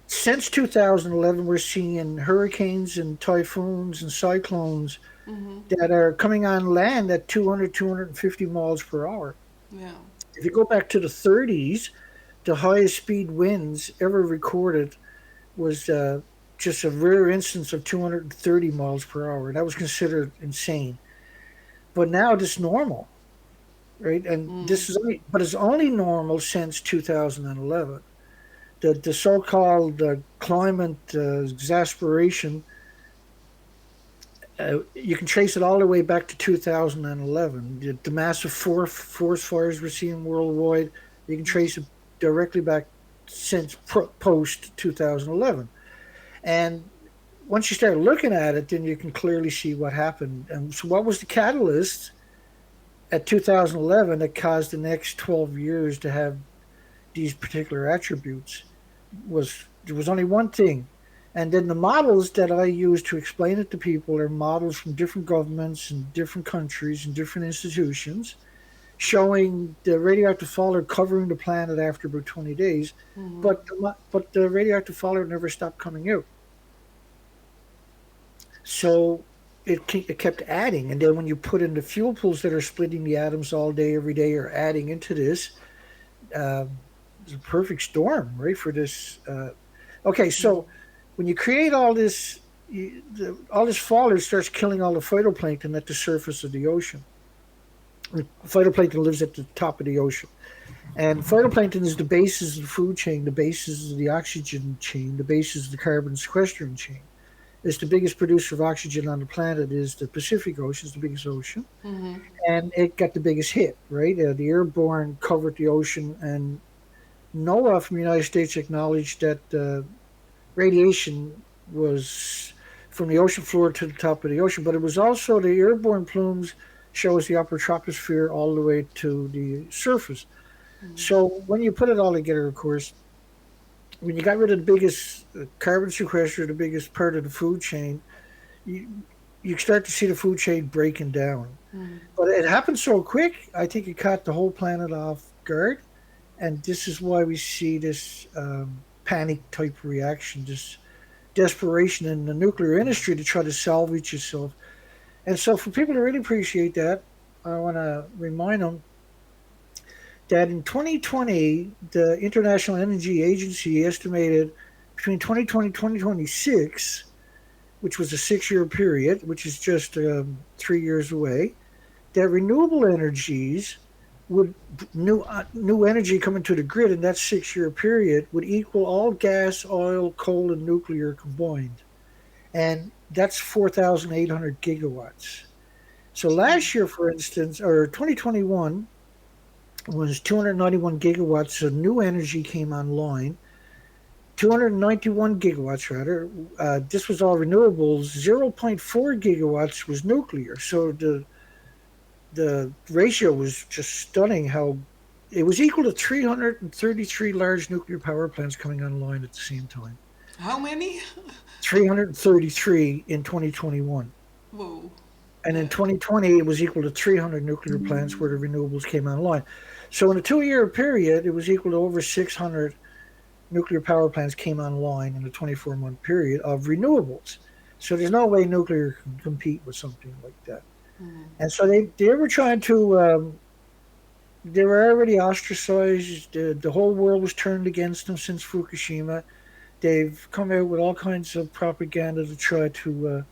since 2011, we're seeing hurricanes and typhoons and cyclones that are coming on land at 200, 250 miles per hour. Yeah. If you go back to the 30s, the highest speed winds ever recorded was just a rare instance of 230 miles per hour. That was considered insane. But now it's normal, right? And but it's only normal since 2011. The so-called climate exasperation, you can trace it all the way back to 2011. The massive forest fires we're seeing worldwide, you can trace it directly back since post 2011. And once you start looking at it, then you can clearly see what happened. And so what was the catalyst at 2011 that caused the next 12 years to have these particular attributes? There was only one thing. And then the models that I use to explain it to people are models from different governments and different countries and different institutions, showing the radioactive fallout covering the planet after about 20 days. But the radioactive fallout never stopped coming out. So it kept adding. And then when you put in the fuel pools that are splitting the atoms all day, every day, or adding into this, it's a perfect storm, right, for this. Okay, so when you create all this, all this fallout starts killing all the phytoplankton at the surface of the ocean. Phytoplankton lives at the top of the ocean. And phytoplankton is the basis of the food chain, the basis of the oxygen chain, the basis of the carbon sequestering chain. It's the biggest producer of oxygen on the planet is the Pacific Ocean, it's the biggest ocean. And it got the biggest hit, right? The airborne covered the ocean, and NOAA from the United States acknowledged that radiation was from the ocean floor to the top of the ocean, but it was also the airborne plumes shows the upper troposphere all the way to the surface. So when you put it all together, of course, when you got rid of the biggest carbon sequester, the biggest part of the food chain, you start to see the food chain breaking down. But it happened so quick, I think it caught the whole planet off guard. And this is why we see this panic type reaction, this desperation in the nuclear industry to try to salvage itself. And so for people to really appreciate that, I want to remind them that in 2020, the International Energy Agency estimated between 2020 and 2026, which was a 6-year period, which is just 3 years away, that renewable energies would new energy coming to the grid in that 6-year period would equal all gas, oil, coal, and nuclear combined. And that's 4,800 gigawatts. So last year, for instance, or 2021, was 291 gigawatts of new energy came online. 291 gigawatts, rather. This was all renewables. 0.4 gigawatts was nuclear. So the ratio was just stunning how it was equal to 333 large nuclear power plants coming online at the same time. How many? 333 in 2021. Whoa. And in Yeah. 2020, it was equal to 300 nuclear plants where the renewables came online. So in a 2-year period, it was equal to over 600 nuclear power plants came online in a 24-month period of renewables. So there's no way nuclear can compete with something like that. And so they were trying to, they were already ostracized. The whole world was turned against them since Fukushima. They've come out with all kinds of propaganda to try to.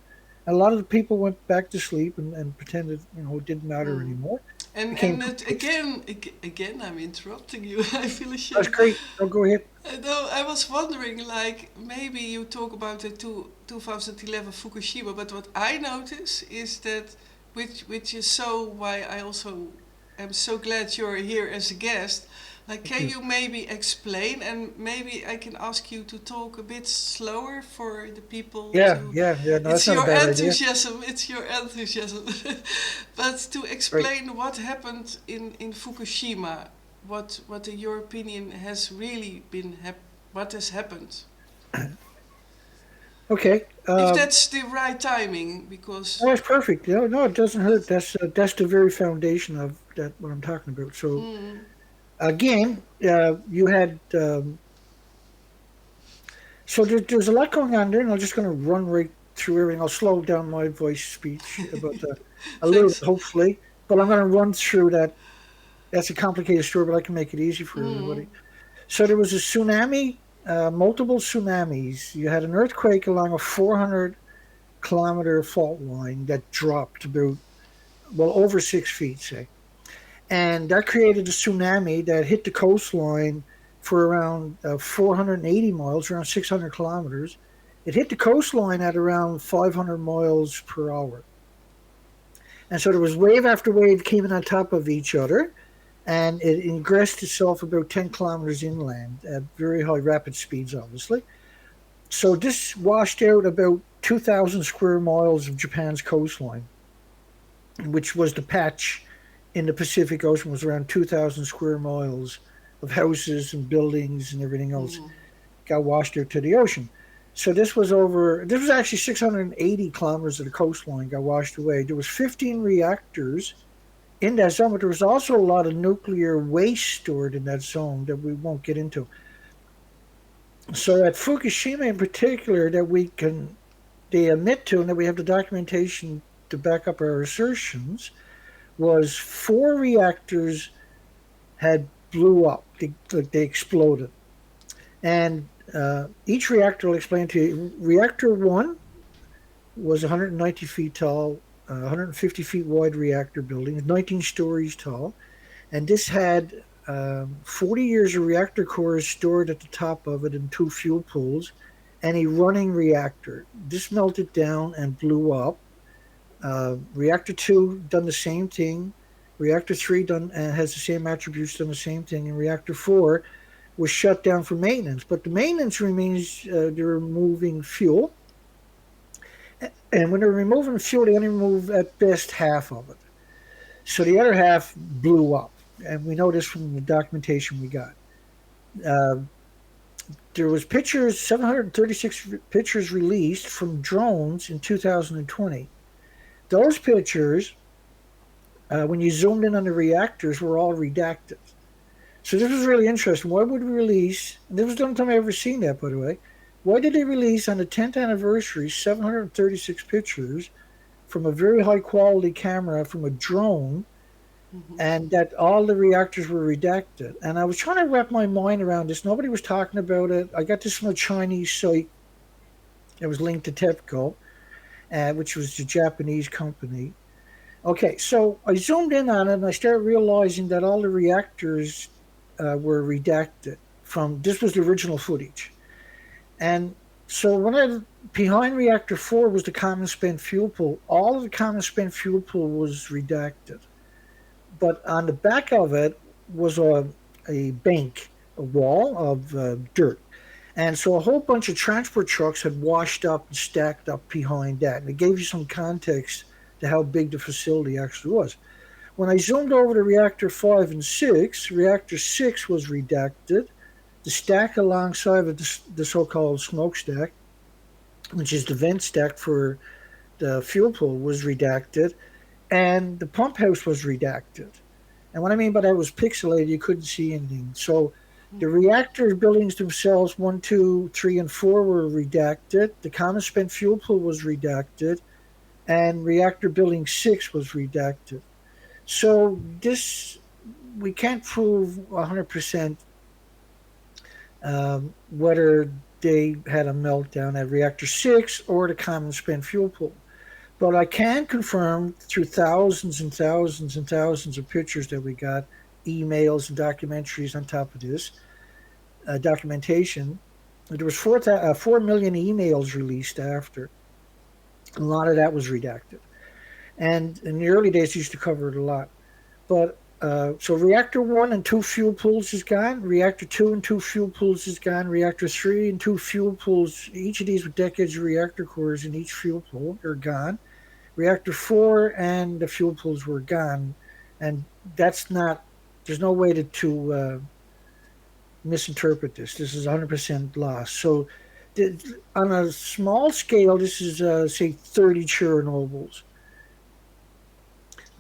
A lot of the people went back to sleep and pretended, it didn't matter anymore. Became complacent. Again, I'm interrupting you. I feel That's ashamed. great. Oh, go ahead. No, I was wondering, like, maybe you talk about the 2011 Fukushima, but what I notice is that, which is so why I also am so glad you're here as a guest. Like, Thank can you. you maybe explain, and maybe I can ask you to talk a bit slower for the people Yeah, to. yeah, yeah. No, that's It's not a your bad idea. enthusiasm. It's your enthusiasm. But to Right. explain what happened in Fukushima, what in your opinion has really been what has happened, Okay. if that's the right timing, because No, that's perfect. No, it doesn't hurt. That's the very foundation of that what I'm talking about. So again, you had so there's a lot going on there, and I'm just going to run right through everything. I'll slow down my voice speech about a little bit, thanks. hopefully, but I'm going to run through that. That's a complicated story, but I can make it easy for everybody. So there was a tsunami, multiple tsunamis. You had an earthquake along a 400-kilometer fault line that dropped about, well, over 6 feet, say. And that created a tsunami that hit the coastline for around 480 miles, around 600 kilometers. It hit the coastline at around 500 miles per hour. And so there was wave after wave came in on top of each other, and it ingressed itself about 10 kilometers inland at very high rapid speeds, obviously. So this washed out about 2,000 square miles of Japan's coastline, which was the patch in the Pacific Ocean, was around 2,000 square miles of houses and buildings and everything else got washed out to the ocean. So this was actually 680 kilometers of the coastline got washed away. There was 15 reactors in that zone, but there was also a lot of nuclear waste stored in that zone that we won't get into. So at Fukushima in particular, they admit to, and that we have the documentation to back up our assertions, was 4 reactors had blew up. They exploded. And each reactor, I'll explain to you. Reactor 1 was 190 feet tall, 150 feet wide reactor building, 19 stories tall. And this had 40 years of reactor cores stored at the top of it in 2 fuel pools and a running reactor. This melted down and blew up. Reactor 2 done the same thing. Reactor 3 has the same attributes, done the same thing. And Reactor 4 was shut down for maintenance. But the maintenance remains they're removing fuel. And when they're removing fuel, they only remove at best half of it. So the other half blew up. And we know this from the documentation we got. Uh, there was 736 pictures released from drones in 2020. Those pictures, when you zoomed in on the reactors, were all redacted. So this was really interesting. Why would we release, and this was the only time I ever seen that, by the way, why did they release on the 10th anniversary 736 pictures from a very high quality camera from a drone, and that all the reactors were redacted? And I was trying to wrap my mind around this. Nobody was talking about it. I got this from a Chinese site that was linked to TEPCO, which was a Japanese company. Okay, so I zoomed in on it and I started realizing that all the reactors were redacted from, this was the original footage. And so behind reactor 4 was the common spent fuel pool. All of the common spent fuel pool was redacted. But on the back of it was a bank, a wall of dirt. And so a whole bunch of transport trucks had washed up and stacked up behind that. And it gave you some context to how big the facility actually was. When I zoomed over to reactor 5 and 6, reactor 6 was redacted. The stack alongside of the so-called smokestack, which is the vent stack for the fuel pool, was redacted, and the pump house was redacted. And what I mean by that was pixelated, you couldn't see anything. So the reactor buildings themselves, 1, 2, 3, and 4 were redacted. The common spent fuel pool was redacted, and reactor building 6 was redacted. So this, we can't prove 100% whether they had a meltdown at reactor 6 or the common spent fuel pool. But I can confirm through thousands and thousands and thousands of pictures that we got, emails and documentaries on top of this, documentation. There was 4 million emails released after. A lot of that was redacted. And in the early days, used to cover it a lot. But so reactor 1 and 2 fuel pools is gone. Reactor 2 and 2 fuel pools is gone. Reactor 3 and 2 fuel pools, each of these with decades of reactor cores in each fuel pool, are gone. Reactor 4 and the fuel pools were gone. And that's not, there's no way to misinterpret this. This is 100% lost. So on a small scale, this is, say, 30 Chernobyls.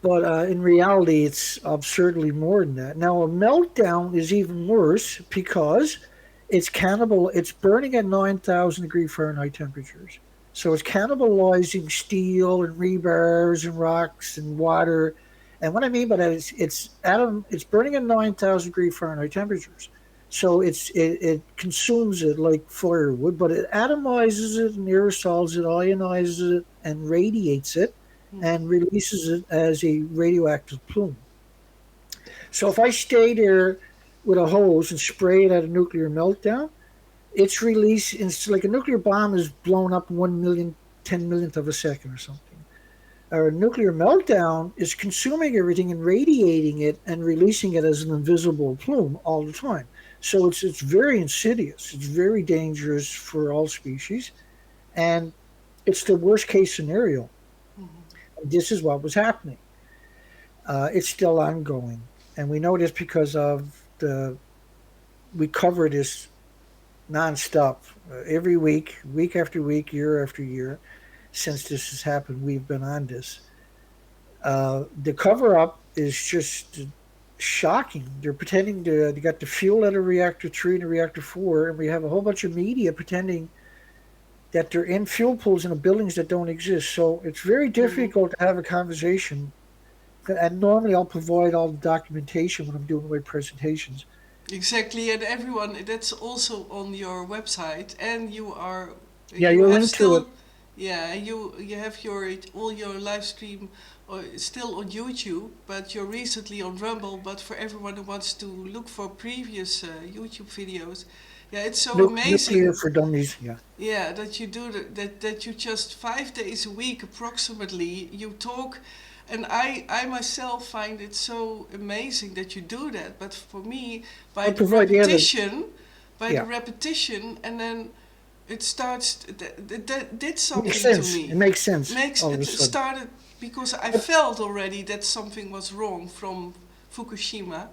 But in reality, it's absurdly more than that. Now, a meltdown is even worse because it's burning at 9,000 degree Fahrenheit temperatures. So it's cannibalizing steel and rebars and rocks and water. And what I mean by that is it's burning at 9,000 degree Fahrenheit temperatures. So it consumes it like firewood, but it atomizes it and aerosols it, ionizes it, and radiates it, and releases it as a radioactive plume. So if I stay there with a hose and spray it at a nuclear meltdown, its release, it's like a nuclear bomb is blown up 10 millionth of a second or something. A nuclear meltdown is consuming everything and radiating it and releasing it as an invisible plume all the time. So it's very insidious. It's very dangerous for all species, and it's the worst case scenario. This is what was happening. It's still ongoing, and we know this because of we cover this nonstop every week, week after week, year after year. Since this has happened, we've been on this. The cover up is just shocking. They're pretending they got the fuel out of reactor 3 and reactor 4, and we have a whole bunch of media pretending that they're in fuel pools in buildings that don't exist. So it's very difficult to have a conversation. And normally I'll provide all the documentation when I'm doing my presentations. Exactly, and everyone, that's also on your website, and you link to it. Yeah, you have all your live stream still on YouTube, but you're recently on Rumble. But for everyone who wants to look for previous YouTube videos, yeah, it's so amazing. Nuclear for Dummies, yeah. Yeah, that you do that you just 5 days a week approximately you talk, and I myself find it so amazing that you do that. But for me, by the repetition, and then it starts. That did something to me. It makes sense. It started because I felt already that something was wrong from Fukushima.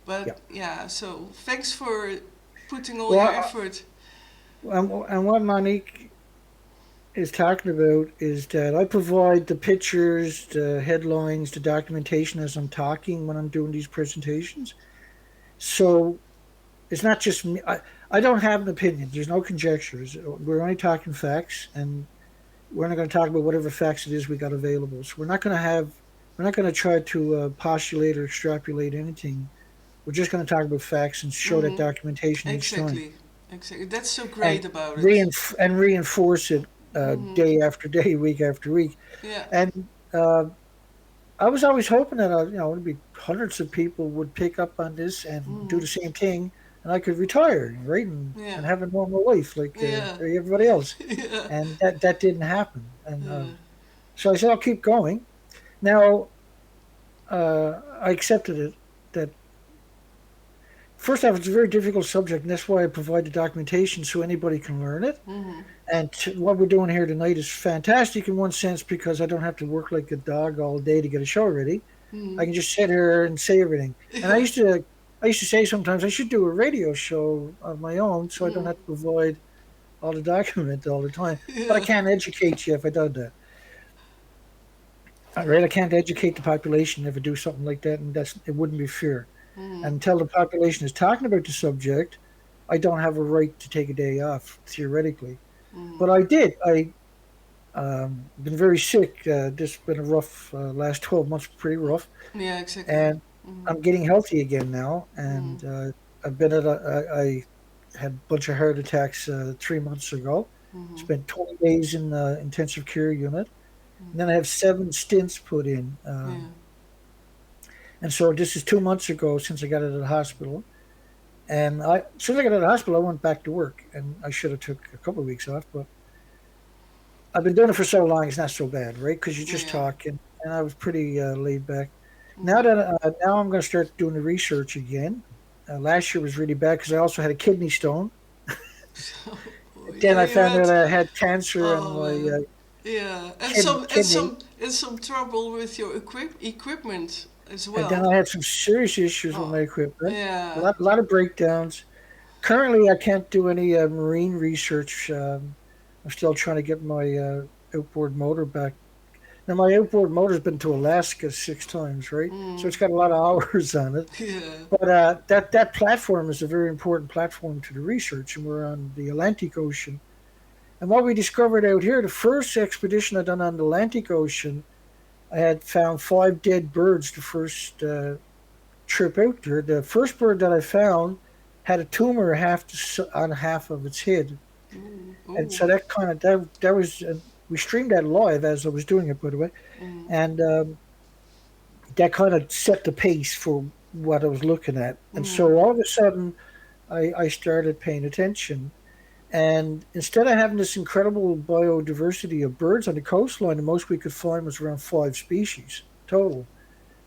But yeah, so thanks for putting all your effort. And what Monique is talking about is that I provide the pictures, the headlines, the documentation as I'm talking when I'm doing these presentations. So it's not just me. I don't have an opinion. There's no conjectures. We're only talking facts, and we're not going to talk about whatever facts it is we got available. So we're not going to try to postulate or extrapolate anything. We're just going to talk about facts and show that documentation each time. Exactly. That's so great about it. And reinforce it day after day, week after week. Yeah. And I was always hoping that it'd be hundreds of people would pick up on this and do the same thing, and I could retire, right, and have a normal life like everybody else. Yeah. And that didn't happen. And so I said I'll keep going. Now I accepted it. That first off, it's a very difficult subject, and that's why I provide the documentation so anybody can learn it. And what we're doing here tonight is fantastic in one sense because I don't have to work like a dog all day to get a show ready. I Mm. can just sit here and say everything. And Yeah. I used to say sometimes I should do a radio show of my own, so I don't Mm. have to provide all the document all the time. But I Yeah. can't educate you if I do that. Right? I can't educate the population if I do something like that, and it wouldn't be fair. And Mm. until the population is talking about the subject, I don't have a right to take a day off theoretically. But Mm. I did. I been very sick. This has been a rough last 12 months, pretty rough, Yeah, exactly. and Mm. I'm getting healthy again now. Mm. And I've been at I had a bunch of heart attacks 3 months ago. Mm. Spent 20 days in the intensive care unit, and Mm. then I have 7 stints put in. Yeah. And so this is 2 months ago since I got out of the hospital. And as soon as I got out of the hospital, I went back to work, and I should have took a couple of weeks off, but I've been doing it for so long, it's not so bad, right? Because you're just Yeah. talking, and I was pretty laid back. Mm. Now I'm going to start doing the research again. Last year was really bad because I also had a kidney stone. So, Then yeah, I you found had. out I had cancer in Oh my man. Yeah, and kidney, some trouble with your equipment as and then well. I had some serious issues with Oh, my equipment. yeah. A lot of breakdowns. Currently, I can't do any marine research. I'm still trying to get my outboard motor back. Now, my outboard motor's been to Alaska 6 times, right? So Mm. it's got a lot of hours on it. Yeah. But that platform is a very important platform to the research, and we're on the Atlantic Ocean. And what we discovered out here, the first expedition I done on the Atlantic Ocean, I had found 5 dead birds the first trip out there. The first bird that I found had a tumor on half of its head, Ooh. and Ooh. so that was we streamed that live as I was doing it, by the way, Mm. and that kind of set the pace for what I was looking at. And Mm. so all of a sudden, I started paying attention. And instead of having this incredible biodiversity of birds on the coastline, the most we could find was around 5 species total,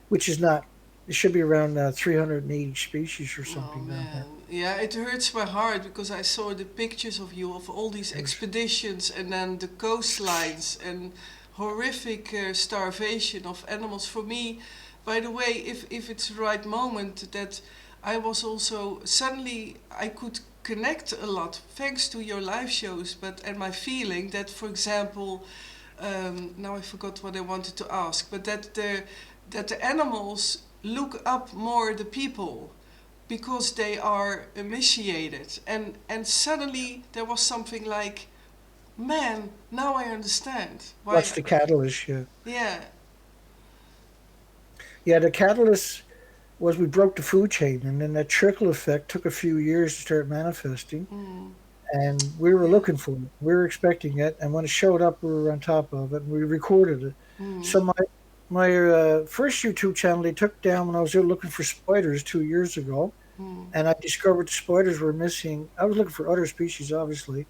which is not. It should be around 380 species or Oh something down here. man, yeah, it hurts my heart because I saw the pictures of you of all these There's expeditions and then the coastlines and horrific starvation of animals. For me, by the way, if it's the right moment, that I was also suddenly I could connect a lot thanks to your live shows, but and my feeling that, for example, now I forgot what I wanted to ask, but that the animals look up more the people because they are initiated, and suddenly there was something like, man, now I understand What's why. the catalyst? Yeah, Yeah. yeah. The catalyst was we broke the food chain, and then that trickle effect took a few years to start manifesting. Mm. And we were Yeah. looking for it. We were expecting it, and when it showed up, we were on top of it, and we recorded it. Mm. So my first YouTube channel they took down when I was out looking for spiders 2 years ago, Mm. and I discovered the spiders were missing. I was looking for other species, obviously,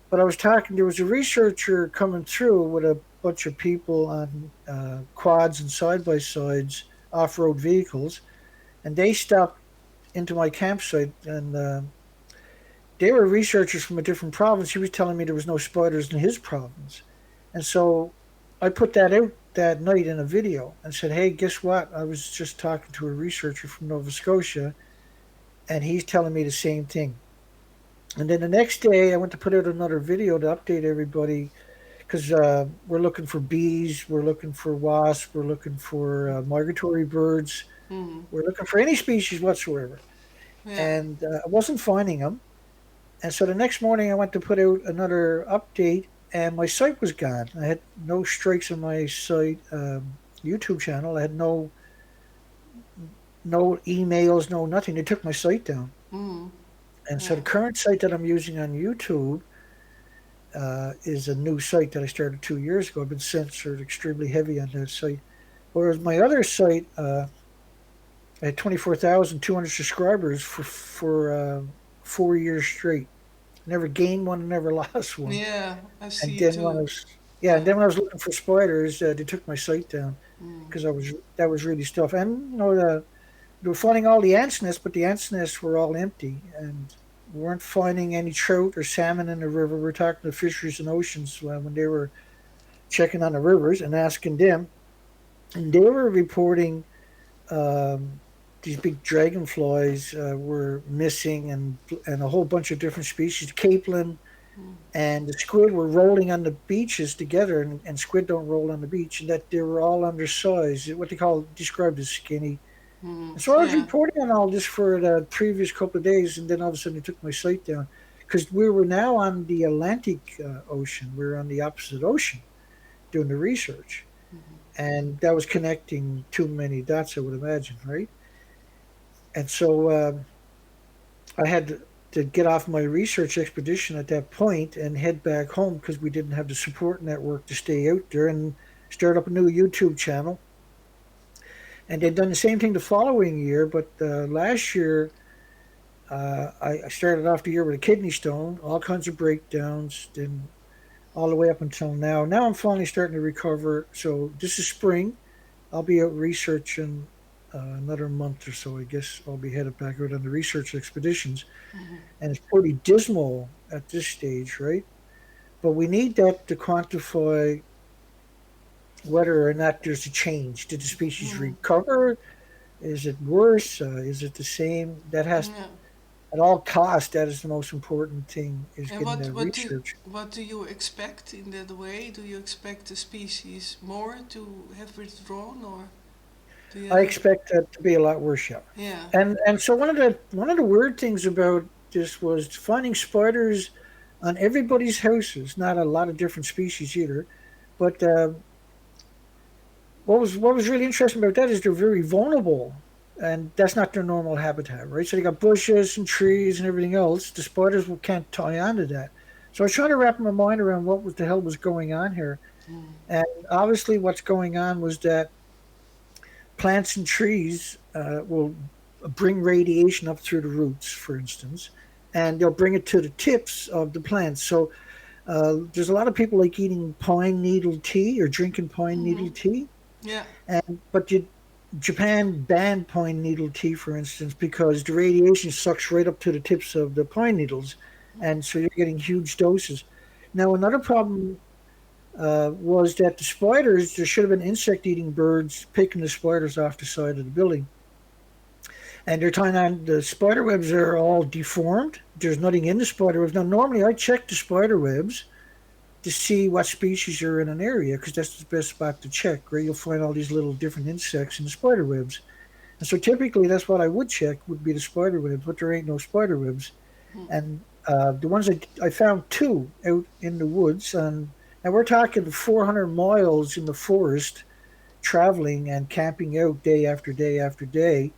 but I was talking. There was a researcher coming through with a bunch of people on quads and side by sides, off road vehicles, and they stopped into my campsite and. They were researchers from a different province. He was telling me there was no spiders in his province. And so I put that out that night in a video and said, hey, guess what? I was just talking to a researcher from Nova Scotia, and he's telling me the same thing. And then the next day, I went to put out another video to update everybody because we're looking for bees, we're looking for wasps, we're looking for migratory birds, Mm. we're looking for any species whatsoever. Yeah. And I wasn't finding them. And so the next morning, I went to put out another update, and my site was gone. I had no strikes on my site YouTube channel. I had no emails, no nothing. They took my site down. Mm. And so Yeah. the current site that I'm using on YouTube is a new site that I started 2 years ago. I've been censored extremely heavy on that site. Whereas my other site, I had 24,200 subscribers for 4 years straight. Never gained one, never lost one. Yeah, I And see it then when I too. was yeah, and Yeah. then when I was looking for spiders, they took my site down Mm. because I was that was really stuff. And they were finding all the ants nests, but the ants nests were all empty, and we weren't finding any trout or salmon in the river. We were talking to fisheries and oceans when they were checking on the rivers and asking them, and they were reporting. um, these big dragonflies were missing, and a whole bunch of different species. Capelin and the squid were rolling on the beaches together, and squid don't roll on the beach, and that they were all undersized, what they call described as skinny. And so I was Yeah. reporting on all this for the previous couple of days, and then all of a sudden they took my site down because we were now on the Atlantic Ocean. We were on the opposite ocean doing the research, and that was connecting too many dots, I would imagine, right? And so I had to get off my research expedition at that point and head back home because we didn't have the support network to stay out there, and start up a new YouTube channel. And they'd done the same thing the following year, but last year I started off the year with a kidney stone, all kinds of breakdowns, then all the way up until now. Now I'm finally starting to recover. So this is spring. I'll be out researching another month or so. I guess I'll be headed back out on the research expeditions. And it's pretty dismal at this stage, right? But we need that to quantify whether or not there's a change. Did the species recover? Is it worse? Is it the same? That has, Yeah. at all costs, that is the most important thing, is And getting what that what do research. what do you expect in that way? Do you expect the species more to have withdrawn, or do you I have a expect that to be a lot worse, yeah. yeah? And so one of the weird things about this was finding spiders on everybody's houses. Not a lot of different species either, but what was really interesting about that is they're very vulnerable, and that's not their normal habitat, right? So they got bushes and trees and everything else. The spiders can't tie onto that. So I was trying to wrap my mind around what the hell was going on here, and obviously what's going on was that plants and trees will bring radiation up through the roots, for instance, and they'll bring it to the tips of the plants. So there's a lot of people like eating pine needle tea or drinking pine needle tea, Yeah. and Japan banned pine needle tea, for instance, because the radiation sucks right up to the tips of the pine needles, and so you're getting huge doses. Now, another problem was that the spiders, there should have been insect-eating birds picking the spiders off the side of the building, and they're tying on the spider webs are all deformed. There's nothing in the spider webs. Now, normally I check the spider webs to see what species are in an area because that's the best spot to check, right? You'll find all these little different insects in the spider webs. And so typically that's what I would check would be the spider webs, but there ain't no spider webs. And the ones I found two out in the woods, and we're talking 400 miles in the forest, traveling and camping out day after day after day.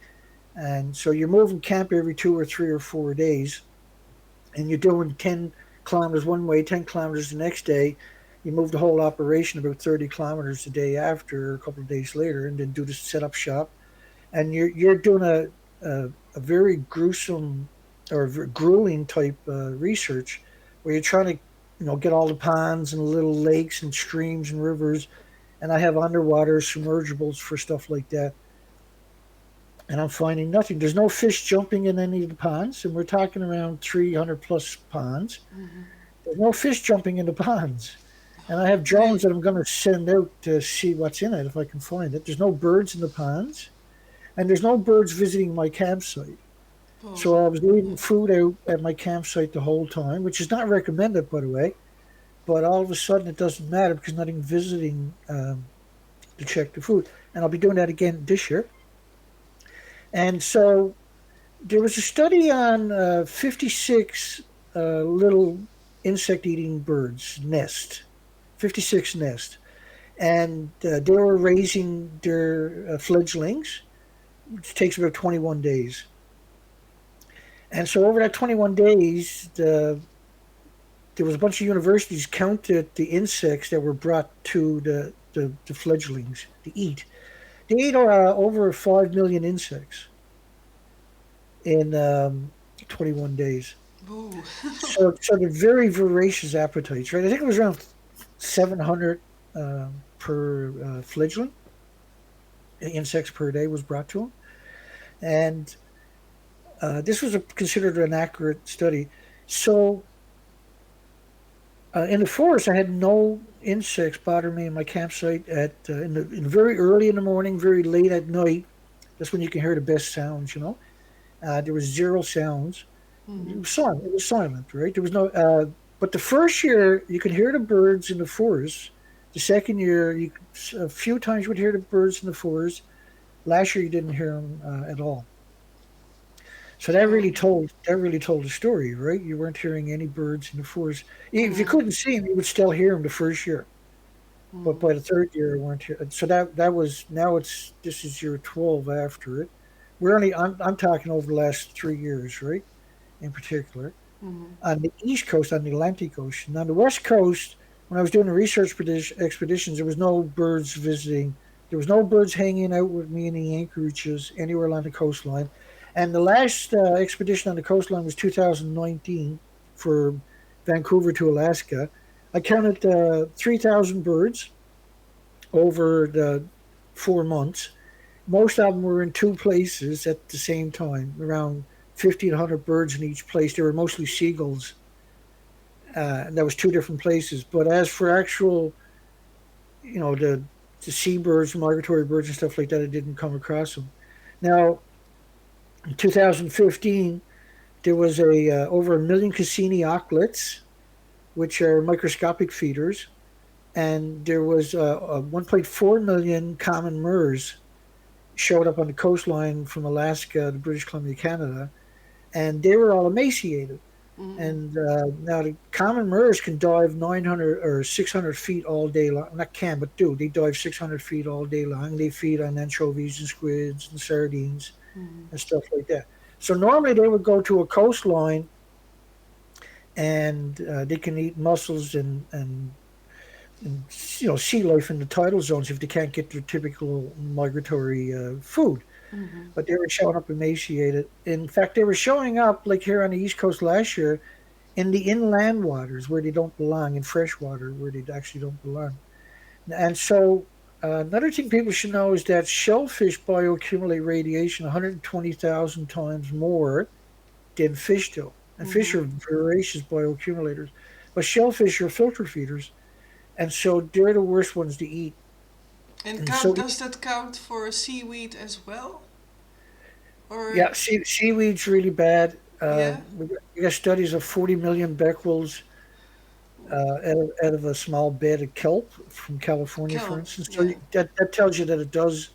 And so you're moving camp every 2 or 3 or 4 days, and you're doing 10 kilometers one way, 10 kilometers the next day. You move the whole operation about 30 kilometers the day after, a couple of days later, and then do the setup shop. And you're doing a very gruesome or grueling type research where you're trying to get all the ponds and little lakes and streams and rivers. And I have underwater submergibles for stuff like that. And I'm finding nothing. There's no fish jumping in any of the ponds, and we're talking around 300 plus ponds. There's no fish jumping in the ponds. And I have drones Really? that I'm going to send out to see what's in it if I can find it. There's no birds in the ponds, and there's no birds visiting my campsite. Oh. So I was leaving food out at my campsite the whole time, which is not recommended, by the way. But all of a sudden, it doesn't matter because nothing visiting to check the food. And I'll be doing that again this year. And so there was a study on 56 little insect-eating birds nest, 56 nest, and they were raising their fledglings, which takes about 21 days. And so over that 21 days, there was a bunch of universities counted the insects that were brought to the fledglings to eat. They ate over 5 million insects in 21 days. Ooh. So they're very voracious appetites, right? I think it was around 700 per fledgling insects per day was brought to them. And this was considered an accurate study. So in the forest, I had no insects bother me in my campsite in very early in the morning, very late at night. That's when you can hear the best sounds. There was zero sounds. It Mm-hmm. was silent. It was silent, right? There was no. But the first year you could hear the birds in the forest. The second year, a few times you would hear the birds in the forest. Last year you didn't hear them at all. So So. that really told the story, right? You weren't hearing any birds in the forest. If you Mm-hmm. couldn't see them, you would still hear them the first year. But Mm-hmm. by the third year, we weren't here. So that was now it's this is year 12 after it. I'm talking over the last 3 years, right? In particular, Mm-hmm. on the East Coast, on the Atlantic Ocean, on the West Coast, when I was doing the research expeditions, there was no birds visiting. There was no birds hanging out with me in the anchorages anywhere along the coastline. And the last expedition on the coastline was 2019 for Vancouver to Alaska. I counted 3,000 birds over the 4 months. Most of them were in two places at the same time, around 1,500 birds in each place. They were mostly seagulls, and that was two different places. But as for actual, the seabirds, migratory birds, and stuff like that, I didn't come across them. Now, in 2015, there was a over a million Cassini auklets, which are microscopic feeders, and there was 1.4 million common murres showed up on the coastline from Alaska to British Columbia, Canada, and they were all emaciated. Mm-hmm. And now the common murres can dive 900 or 600 feet all day long. Not can, but do. They dive 600 feet all day long. They feed on anchovies and squids and sardines Mm-hmm. and stuff like that. So normally they would go to a coastline and they can eat mussels and sea life in the tidal zones if they can't get their typical migratory food. Mm-hmm. But they were showing up emaciated. In fact, they were showing up like here on the East Coast last year in the inland waters where they don't belong, in freshwater where they actually don't belong. And so another thing people should know is that shellfish bioaccumulate radiation 120,000 times more than fish do. And fish Mm-hmm. are voracious bioaccumulators. But shellfish are filter feeders. And so they're the worst ones to eat. And And so, does that count for seaweed as well? Or yeah, seaweed's really bad. yeah? We got studies of 40 million becquerels out of a small bed of kelp from California, for Kelp, instance. So yeah. that tells you that it does.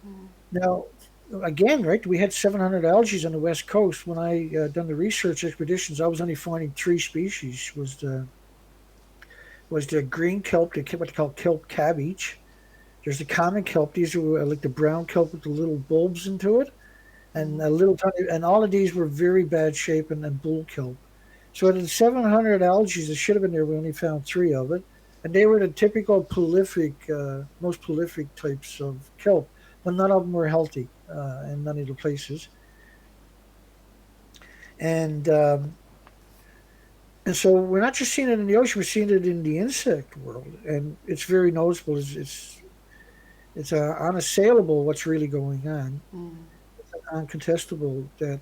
Mm. Now, again, right? We had 700 algae on the west coast when I done the research expeditions. I was only finding three species. Was the green kelp, what they call kelp cabbage. There's the common kelp. These are like the brown kelp with the little bulbs into it, and a little tiny. And all of these were very bad shape and bull kelp. So out of the 700 algae that should have been there, we only found three of it, and they were the typical most prolific types of kelp, but none of them were healthy in none of the places. And and so we're not just seeing it in the ocean; we're seeing it in the insect world, and it's very noticeable. It's unassailable what's really going on. Mm. It's uncontestable that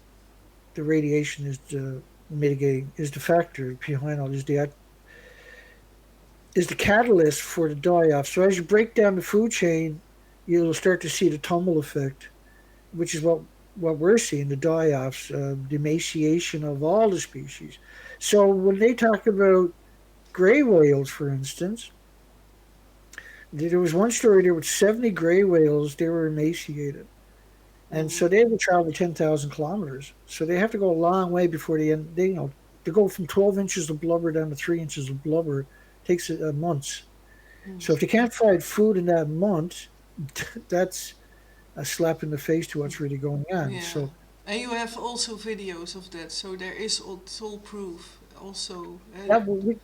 the radiation is mitigating is the factor behind all this. Is the catalyst for the die-off. So as you break down the food chain, you'll start to see the tumble effect, which is what we're seeing, the die-offs, the emaciation of all the species. So when they talk about gray whales, for instance, there was one story, there were 70 gray whales, they were emaciated. And Mm. so they would travel 10,000 kilometers. So they have to go a long way before to go from 12 inches of blubber down to 3 inches of blubber takes months. Mm. So if you can't find food in that month, that's a slap in the face to what's really going on. Yeah. So And you have also videos of that, so there is all proof also. yeah,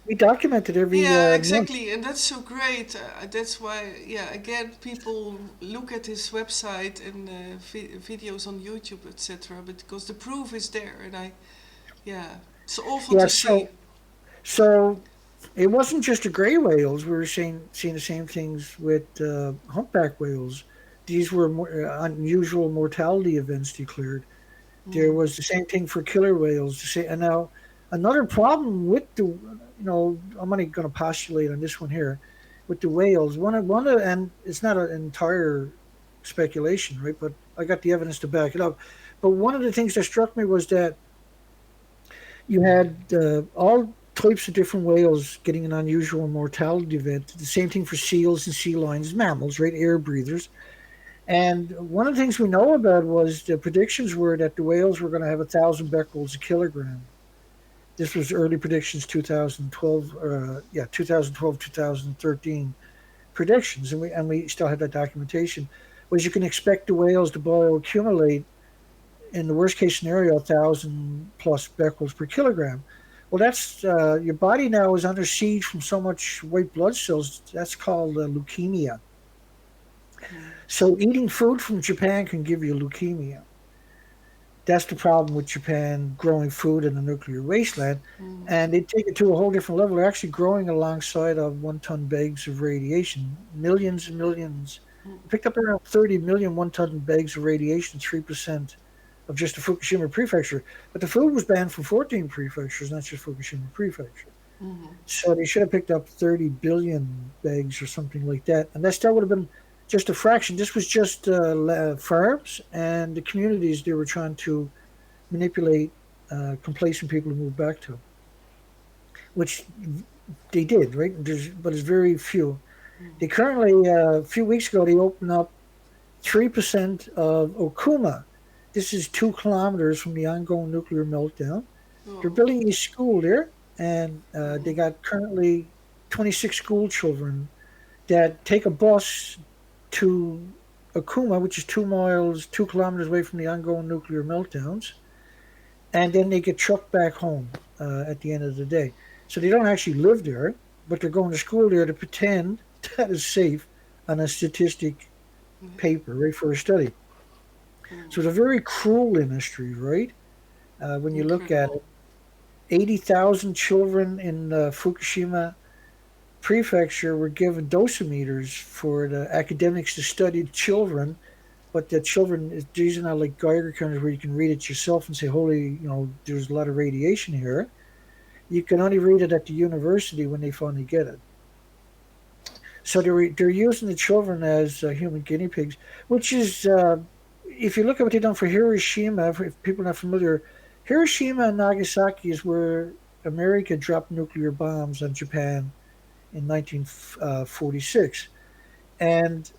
we document it every Yeah, month. exactly, and that's so great. That's why, yeah, again, people look at his website and videos on YouTube, etc. But because the proof is there, and yeah, it's awful Yeah, to see. so it wasn't just the gray whales. We were seeing the same things with humpback whales. These were more unusual mortality events declared. There Mm. was the same thing for killer whales. And now another problem with I'm only going to postulate on this one here with the whales. And it's not an entire speculation, right? But I got the evidence to back it up. But one of the things that struck me was that you had all types of different whales getting an unusual mortality event. The same thing for seals and sea lions, mammals, right? Air breathers. And one of the things we know about was the predictions were that the whales were going to have 1,000 becquerels a kilogram. This was early predictions, 2012, 2012, 2013 predictions, and we still have that documentation. Was you can expect the whales to bioaccumulate in the worst case scenario 1,000 plus becquerels per kilogram. Well, that's your body now is under siege from so much white blood cells. That's called leukemia. Mm. So eating food from Japan can give you leukemia. That's the problem with Japan growing food in a nuclear wasteland. Mm. And they take it to a whole different level. They're actually growing alongside of 1 ton bags of radiation, millions and millions. Mm. They picked up around 30 million 1 ton bags of radiation, 3% of just the Fukushima prefecture. But the food was banned from 14 prefectures, not just Fukushima prefecture. Mm. So they should have picked up 30 billion bags or something like that. And that still would have been just a fraction. This was just farms and the communities they were trying to manipulate complacent people to move back to, which they did, right? But it's very few. They currently, a few weeks ago, they opened up 3% of Okuma. This is 2 kilometers from the ongoing nuclear meltdown. They're Oh. building a school there, and they Mm. got currently 26 school children that take a bus to Okuma, which is 2 miles, 2 kilometers away from the ongoing nuclear meltdowns, and then they get trucked back home at the end of the day. So they don't actually live there, but they're going to school there to pretend that is safe on a statistic paper, right, for a study. Mm. So it's a very cruel industry, right? When you look at Incredible. it, 80,000 children in Fukushima prefecture were given dosimeters for the academics to study the children, but the children, these are not like Geiger counters where you can read it yourself and say, holy, there's a lot of radiation here. You can only read it at the university when they finally get it. So they're using the children as human guinea pigs, which is, if you look at what they've done for Hiroshima, if people are not familiar, Hiroshima and Nagasaki is where America dropped nuclear bombs on Japan in 1946. And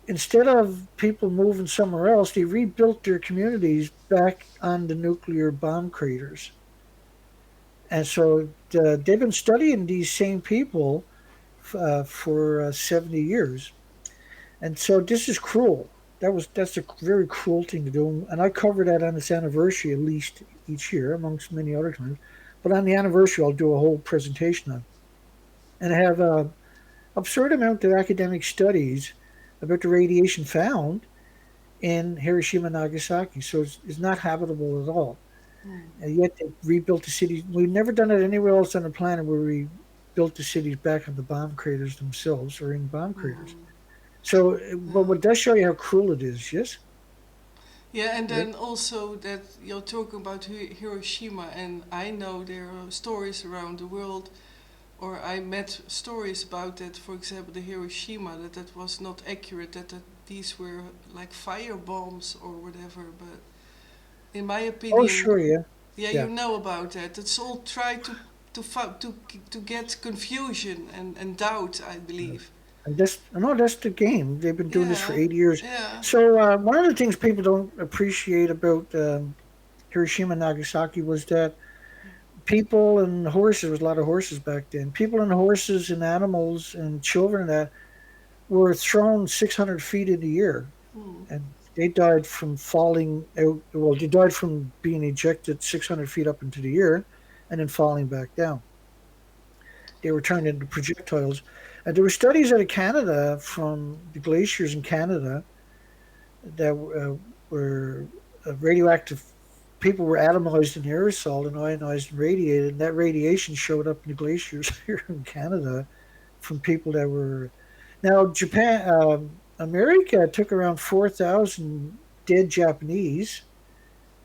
instead of people moving somewhere else, they rebuilt their communities back on the nuclear bomb craters. And so they've been studying these same people for 70 years. And so this is cruel. That's a very cruel thing to do. And I cover that on its anniversary at least each year, amongst many other times. But on the anniversary, I'll do a whole presentation on it. And I have a absurd amount of academic studies about the radiation found in Hiroshima and Nagasaki. So it's not habitable at all. Mm. And yet they rebuilt the cities. We've never done it anywhere else on the planet where we built the cities back on the bomb craters themselves or in bomb craters. Mm. So, but Yeah. what does show you how cruel it is, yes? Yeah, and Right? then also that you're talking about Hiroshima, and I know there are stories around the world, or I met stories about that. For example, the Hiroshima, that was not accurate. That these were like fire bombs or whatever. But in my Oh, opinion, sure, yeah. yeah, you Yeah. know about that. It's all try to get confusion and doubt, I believe. And that's the game. They've been doing this for Yeah, 80 years. yeah. So, one of the things people don't appreciate about Hiroshima and Nagasaki was that people and horses, there was a lot of horses back then, people and horses and animals and children that were thrown 600 feet in the air. Mm. And they died from falling out. Well, they died from being ejected 600 feet up into the air and then falling back down. They were turned into projectiles. And there were studies out of Canada from the glaciers in Canada that were radioactive. People were atomized in aerosol and ionized and radiated, and that radiation showed up in the glaciers here in Canada from people that were. Now, America took around 4,000 dead Japanese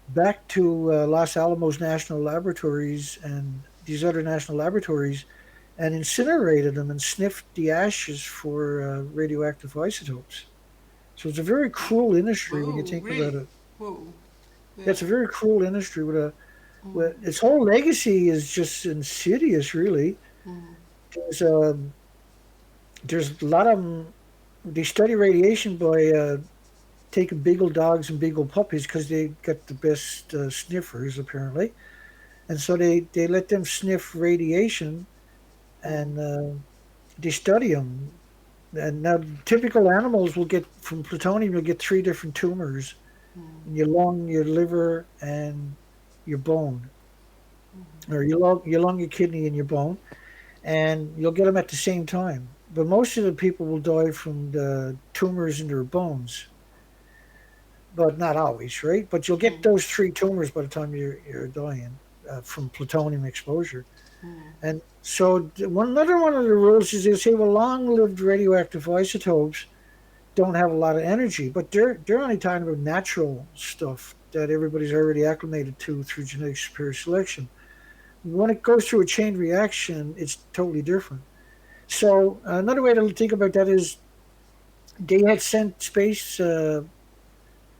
back to Los Alamos National Laboratories and these other national laboratories and incinerated them and sniffed the ashes for radioactive isotopes. So it's a very cruel industry when you Whoa, think about really? it. Whoa. Yeah. It's a very cruel industry with its whole legacy is just insidious. Really, there's um, there's a lot of them. They study radiation by taking beagle dogs and beagle puppies because they got the best sniffers apparently, and so they let them sniff radiation and they study them. And now typical animals will get from plutonium. You'll get three different tumors in your lung, your liver, and your bone, or your lung, your kidney, and your bone, and you'll get them at the same time. But most of the people will die from the tumors in their bones, but not always, right? But you'll get those three tumors by the time you're dying from plutonium exposure. And so another one of the rules is they say, well, long-lived radioactive isotopes don't have a lot of energy, but they're only talking about natural stuff that everybody's already acclimated to through genetic superior selection. When it goes through a chain reaction, it's totally different. So another way to think about that is they had sent space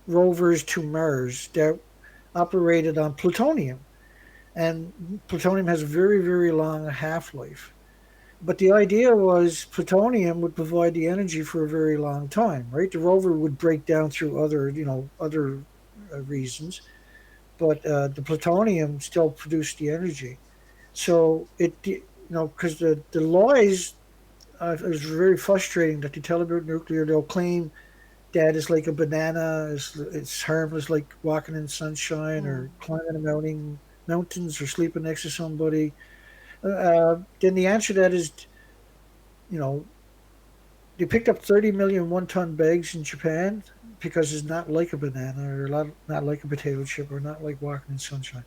rovers to Mars that operated on plutonium, and plutonium has a very, very long half-life. But the idea was plutonium would provide the energy for a very long time, right? The rover would break down through other reasons, but the plutonium still produced the energy. So because the lies is very frustrating that they tell about nuclear. They'll claim that it's like a banana, it's harmless, like walking in sunshine or climbing a mountains or sleeping next to somebody. Then the answer to that is, you know, they picked up 30 million one-ton bags in Japan because it's not like a banana or not like a potato chip or not like walking in sunshine.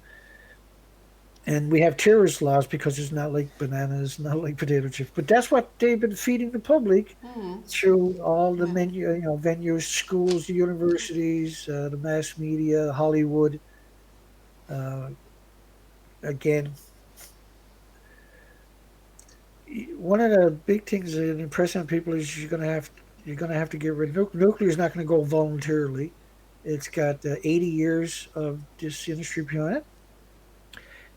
And we have terrorist laws because it's not like bananas, not like potato chips. But that's what they've been feeding the public through all the Yeah. venues, schools, the universities, the mass media, Hollywood. Uh, Again, one of the big things that impress on people is you're gonna have to get rid of nuclear. Is not going to go voluntarily. It's got 80 years of this industry behind it,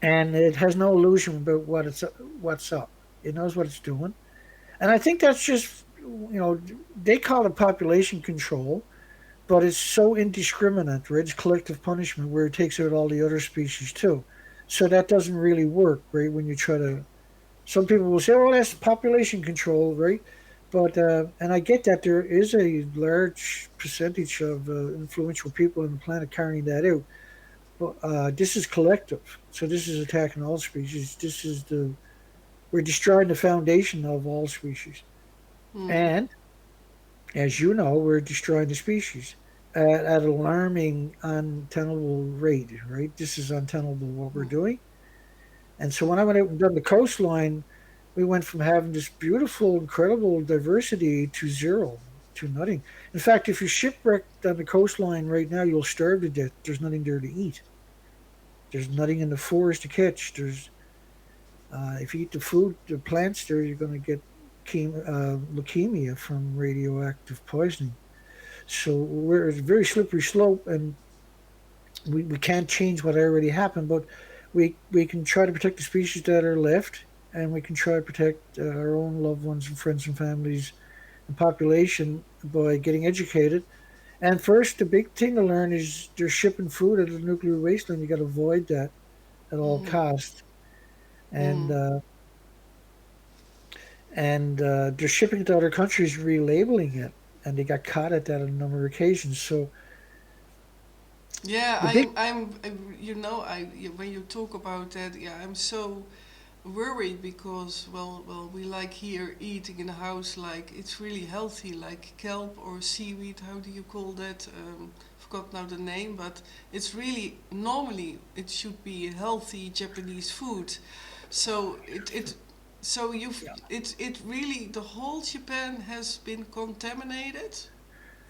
and it has no illusion about what's up. It knows what it's doing, and I think that's just they call it population control, but it's so indiscriminate, right? It's collective punishment where it takes out all the other species too. So that doesn't really work, right? When you try to some people will say, "Oh, that's population control," right? But and I get that there is a large percentage of influential people on the planet carrying that out. But this is collective, so this is attacking all species. This is the we're destroying the foundation of all species, and as you know, we're destroying the species at an alarming, untenable rate. Right? This is untenable what we're doing. And so when I went out and done the coastline, we went from having this beautiful, incredible diversity to zero, to nothing. In fact, if you're shipwrecked on the coastline right now, you'll starve to death. There's nothing there to eat. There's nothing in the forest to catch. There's if you eat the food, the plants there, you're going to get leukemia from radioactive poisoning. So we're it's a very slippery slope, and we can't change what already happened, but we can try to protect the species that are left, and we can try to protect our own loved ones and friends and families and population by getting educated. And first, the big thing to learn is they're shipping food at a nuclear wasteland. You got to avoid that at all costs. And they're shipping it to other countries, relabeling it, and they got caught at that on a number of occasions. So Yeah, the big when you talk about that, yeah, I'm so worried because, well, we like here eating in the house like it's really healthy, like kelp or seaweed. How do you call that? Forgot now the name, but it's really normally it should be healthy Japanese food. So so it really the whole Japan has been contaminated.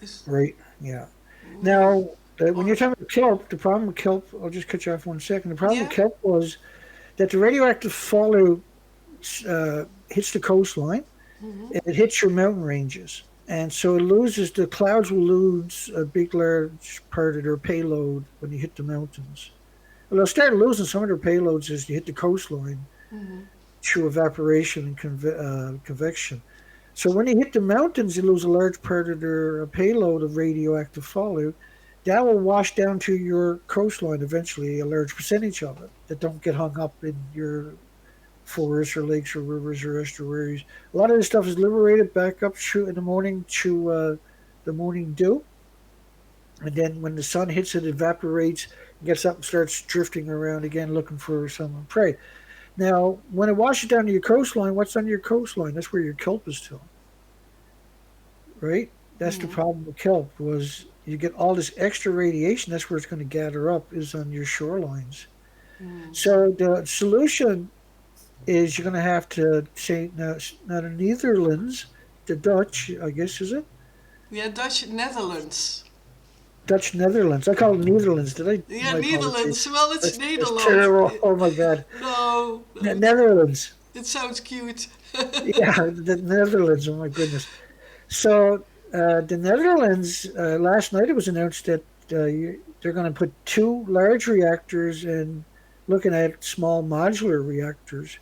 Is right, yeah. Ooh, Now, when you're or talking about kelp, the problem with kelp, I'll just cut you off 1 second. The problem with yeah. kelp was that the radioactive fallout hits the coastline, Mm-hmm. and it hits your mountain ranges. And so it loses, the clouds will lose a big, large part of their payload when you hit the mountains. Well, they'll start losing some of their payloads as you hit the coastline through evaporation and convection. So when you hit the mountains, you lose a large part of their payload of radioactive fallout. That will wash down to your coastline eventually, a large percentage of it that don't get hung up in your forests or lakes or rivers or estuaries. A lot of this stuff is liberated back up through in the morning to the morning dew. And then when the sun hits it, evaporates, gets up and starts drifting around again looking for some prey. Now, when it washes down to your coastline, what's on your coastline? That's where your kelp is to, right? That's the problem with kelp was you get all this extra radiation. That's where it's going to gather up is on your shorelines. So the solution is you're going to have to say now the Netherlands, the Dutch, I guess, is it? Yeah, Dutch Netherlands. Dutch Netherlands. I call it Netherlands. Did I? Yeah, My apologies. Netherlands. Well, it's That's Nederland. terrible. Oh my God. No, no, Netherlands. it sounds cute. Yeah, the Netherlands. Oh my goodness. So the Netherlands, last night it was announced that they're going to put two large reactors and looking at small modular reactors,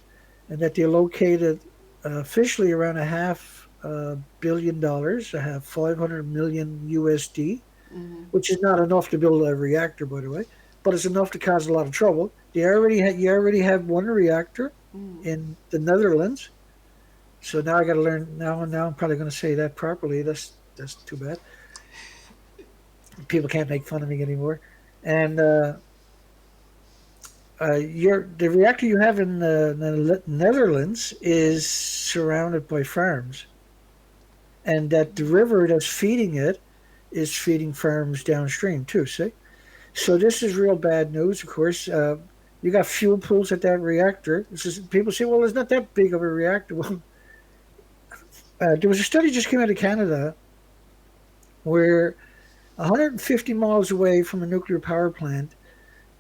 and that they're located officially around $500 million, I have 500 million USD, which is not enough to build a reactor, by the way, but it's enough to cause a lot of trouble. You already have one reactor in the Netherlands. So now I got to learn. Now I'm probably going to say that properly. That's too bad. People can't make fun of me anymore. And the reactor you have in the Netherlands is surrounded by farms, and that the river that's feeding it is feeding farms downstream too. See, so this is real bad news. Of course, you got fuel pools at that reactor. People say, well, it's not that big of a reactor. Well, there was a study just came out of Canada where 150 miles away from a nuclear power plant,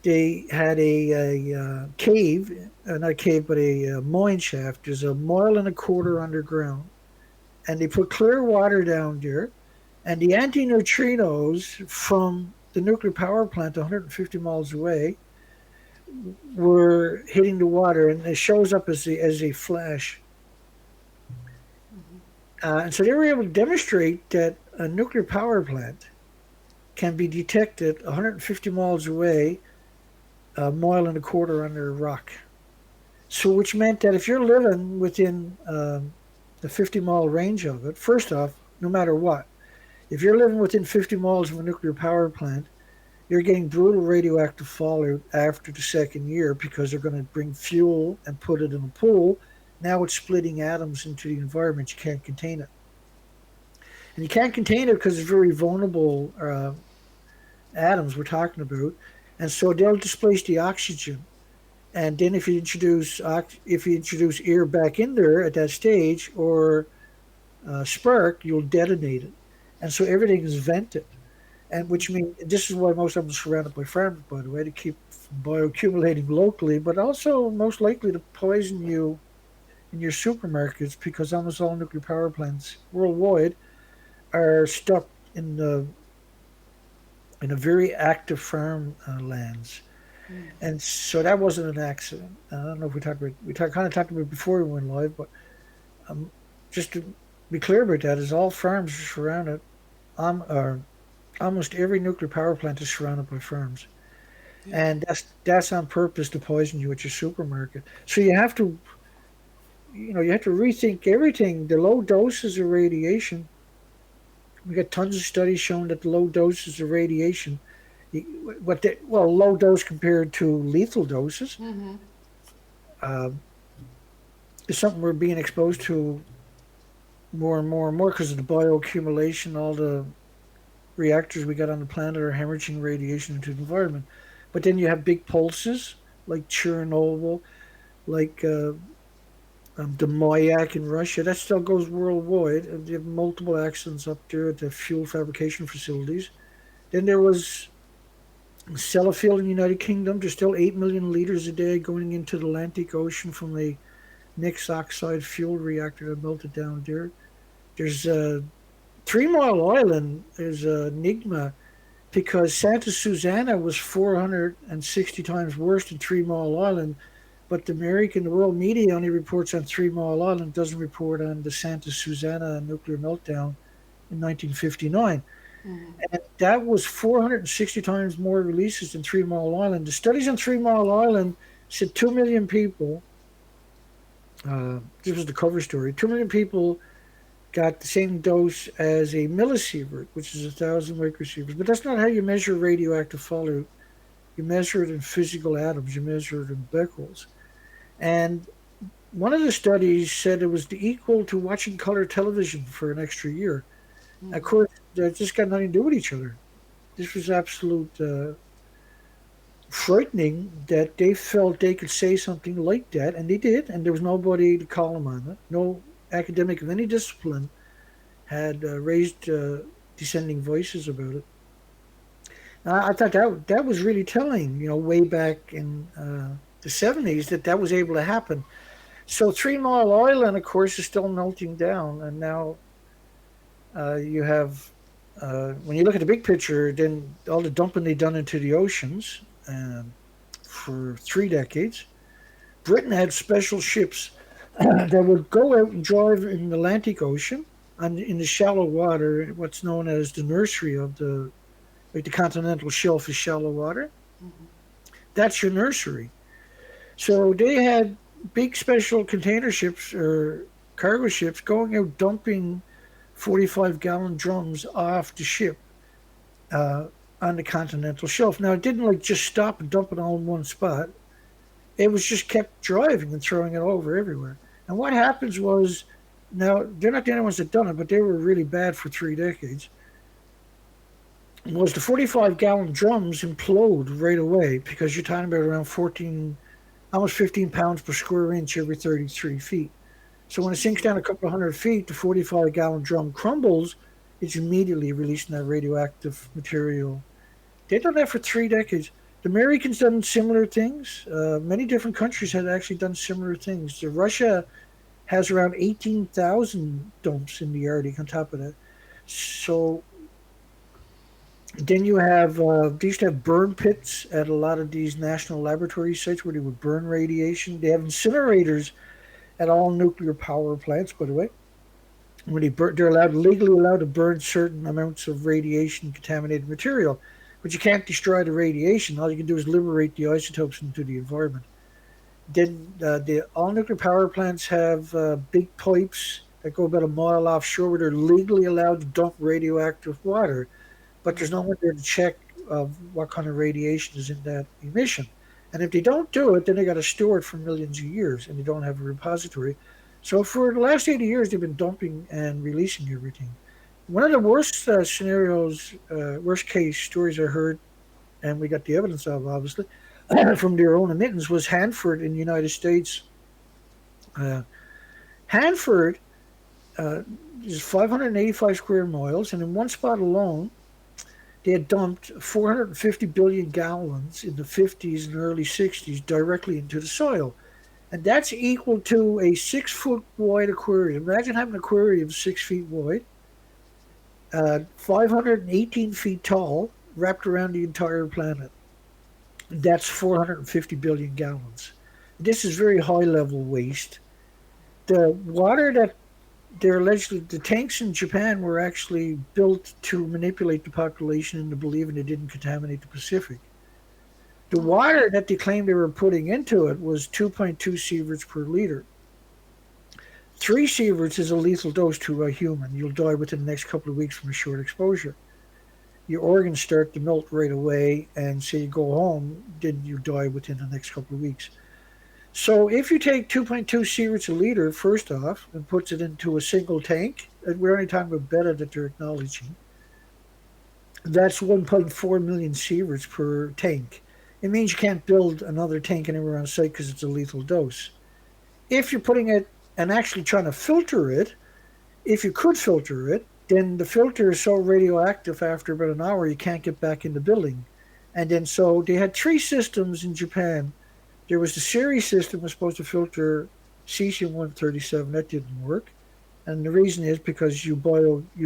they had a cave, not a cave, but a mine shaft. There's a mile and a quarter underground. And they put clear water down there. And the anti-neutrinos from the nuclear power plant 150 miles away were hitting the water, and it shows up as a flash. And so they were able to demonstrate that a nuclear power plant can be detected 150 miles away, a mile and a quarter under a rock. So, which meant that if you're living within the 50-mile range of it, first off, no matter what, if you're living within 50 miles of a nuclear power plant, you're getting brutal radioactive fallout after the second year because they're going to bring fuel and put it in a pool. Now it's splitting atoms into the environment. You can't contain it. And you can't contain it because it's very vulnerable atoms we're talking about. And so they'll displace the oxygen. And then if you introduce air back in there at that stage or spark, you'll detonate it. And so everything is vented. And which means this is why most of them are surrounded by farms, by the way, to keep bioaccumulating locally, but also most likely to poison you in your supermarkets because almost all nuclear power plants worldwide are stuck in a very active farm lands. And so that wasn't an accident. I don't know if we kind of talked about it before we went live, but just to be clear about that, is all farms are surrounded. Almost every nuclear power plant is surrounded by farms, and that's on purpose to poison you at your supermarket. So you have to rethink everything. The low doses of radiation. We got tons of studies showing that the low doses of radiation, low dose compared to lethal doses, is something we're being exposed to more and more and more because of the bioaccumulation. All the reactors we got on the planet are hemorrhaging radiation into the environment. But then you have big pulses like Chernobyl, like the Mayak in Russia. That still goes worldwide. And you have multiple accidents up there at the fuel fabrication facilities. Then there was Sellafield in the United Kingdom. There's still 8 million liters a day going into the Atlantic Ocean from the Nix oxide fuel reactor that melted down there. There's 3 Mile Island is an enigma because Santa Susana was 460 times worse than 3 Mile Island, but the world media only reports on 3 Mile Island, doesn't report on the Santa Susana nuclear meltdown in 1959. And that was 460 times more releases than 3 Mile Island. The studies on 3 Mile Island said 2 million people, this was the cover story, 2 million people got the same dose as a millisievert, which is 1,000 microsieverts. But that's not how you measure radioactive fallout. You measure it in physical atoms. You measure it in becquerels. And one of the studies said it was equal to watching color television for an extra year. Of course, that just got nothing to do with each other. This was absolute frightening that they felt they could say something like that, and they did, and there was nobody to call them on it. No academic of any discipline had raised dissenting voices about it. I thought that was really telling, way back in the 70s that was able to happen. So 3 Mile Island, of course, is still melting down, and now you have, when you look at the big picture, then all the dumping they've done into the oceans for 3 decades. Britain had special ships that would go out and drive in the Atlantic Ocean in the shallow water, what's known as the nursery of the continental shelf is shallow water. That's your nursery. So they had big special container ships or cargo ships going out dumping 45-gallon drums off the ship on the continental shelf. Now, it didn't just stop and dump it all in one spot. It was just kept driving and throwing it over everywhere. And what happens was, now, they're not the only ones that done it, but they were really bad for 3 decades, was the 45-gallon drums implode right away because you're talking about around almost 15 pounds per square inch every 33 feet. So when it sinks down a couple of 100 feet, the 45-gallon drum crumbles, it's immediately releasing that radioactive material. They've done that for 3 decades. The Americans done similar things. Many different countries had actually done similar things. Russia has around 18,000 dumps in the Arctic on top of that. So then you have, they used to have burn pits at a lot of these national laboratory sites where they would burn radiation. They have incinerators at all nuclear power plants, by the way, where they're legally allowed to burn certain amounts of radiation contaminated material. But you can't destroy the radiation. All you can do is liberate the isotopes into the environment. Then all nuclear power plants have big pipes that go about a mile offshore where they're legally allowed to dump radioactive water, but there's no one there to check what kind of radiation is in that emission. And if they don't do it, then they got to store it for millions of years, and they don't have a repository. So for the last 80 years, they've been dumping and releasing everything. One of the worst scenarios, worst case stories I heard, and we got the evidence of, obviously, from their own admittance, was Hanford in the United States. Hanford is 585 square miles, and in one spot alone, they had dumped 450 billion gallons in the 50s and early 60s directly into the soil. And that's equal to a 6-foot wide aquarium. Imagine having an aquarium 6 feet wide, 518 feet tall, wrapped around the entire planet. That's 450 billion gallons. This is very high level waste. The water that the tanks in Japan were actually built to manipulate the population into believing it didn't contaminate the Pacific. The water that they claimed they were putting into it was 2.2 sieverts per liter. 3 sieverts is a lethal dose to a human. You'll die within the next couple of weeks from a short exposure. Your organs start to melt right away, and say you go home, then you die within the next couple of weeks. So if you take 2.2 sieverts a liter, first off, and puts it into a single tank, and we're only talking about beta that they're acknowledging, that's 1.4 million sieverts per tank. It means you can't build another tank anywhere on site because it's a lethal dose. If you're putting it and actually trying to filter it, if you could filter it, then the filter is so radioactive after about an hour you can't get back in the building. And then so they had 3 systems in Japan. There was the series system was supposed to filter cesium-137. That didn't work. And the reason is because you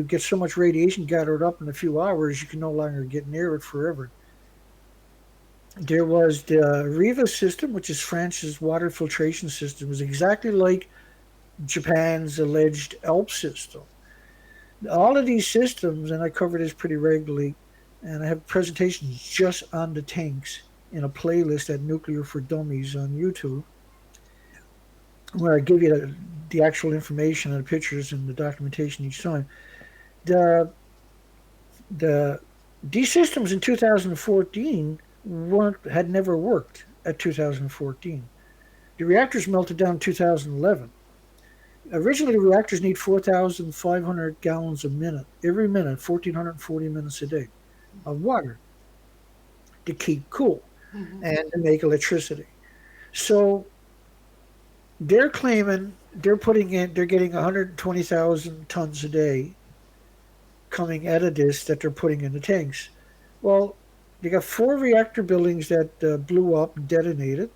get so much radiation gathered up in a few hours, you can no longer get near it forever. There was the Riva system, which is France's water filtration system. It was exactly like Japan's alleged ALP system. All of these systems, and I cover this pretty regularly, and I have presentations just on the tanks in a playlist at Nuclear for Dummies on YouTube, where I give you the actual information and the pictures and the documentation each time. The the these systems in 2014 weren't had never worked at 2014. The reactors melted down in 2011. Originally, the reactors need 4,500 gallons a minute, every minute, 1,440 minutes a day of water to keep cool Mm-hmm. and to make electricity. So they're getting 120,000 tons a day coming out of this that they're putting in the tanks. Well, they got four reactor buildings that blew up and detonated,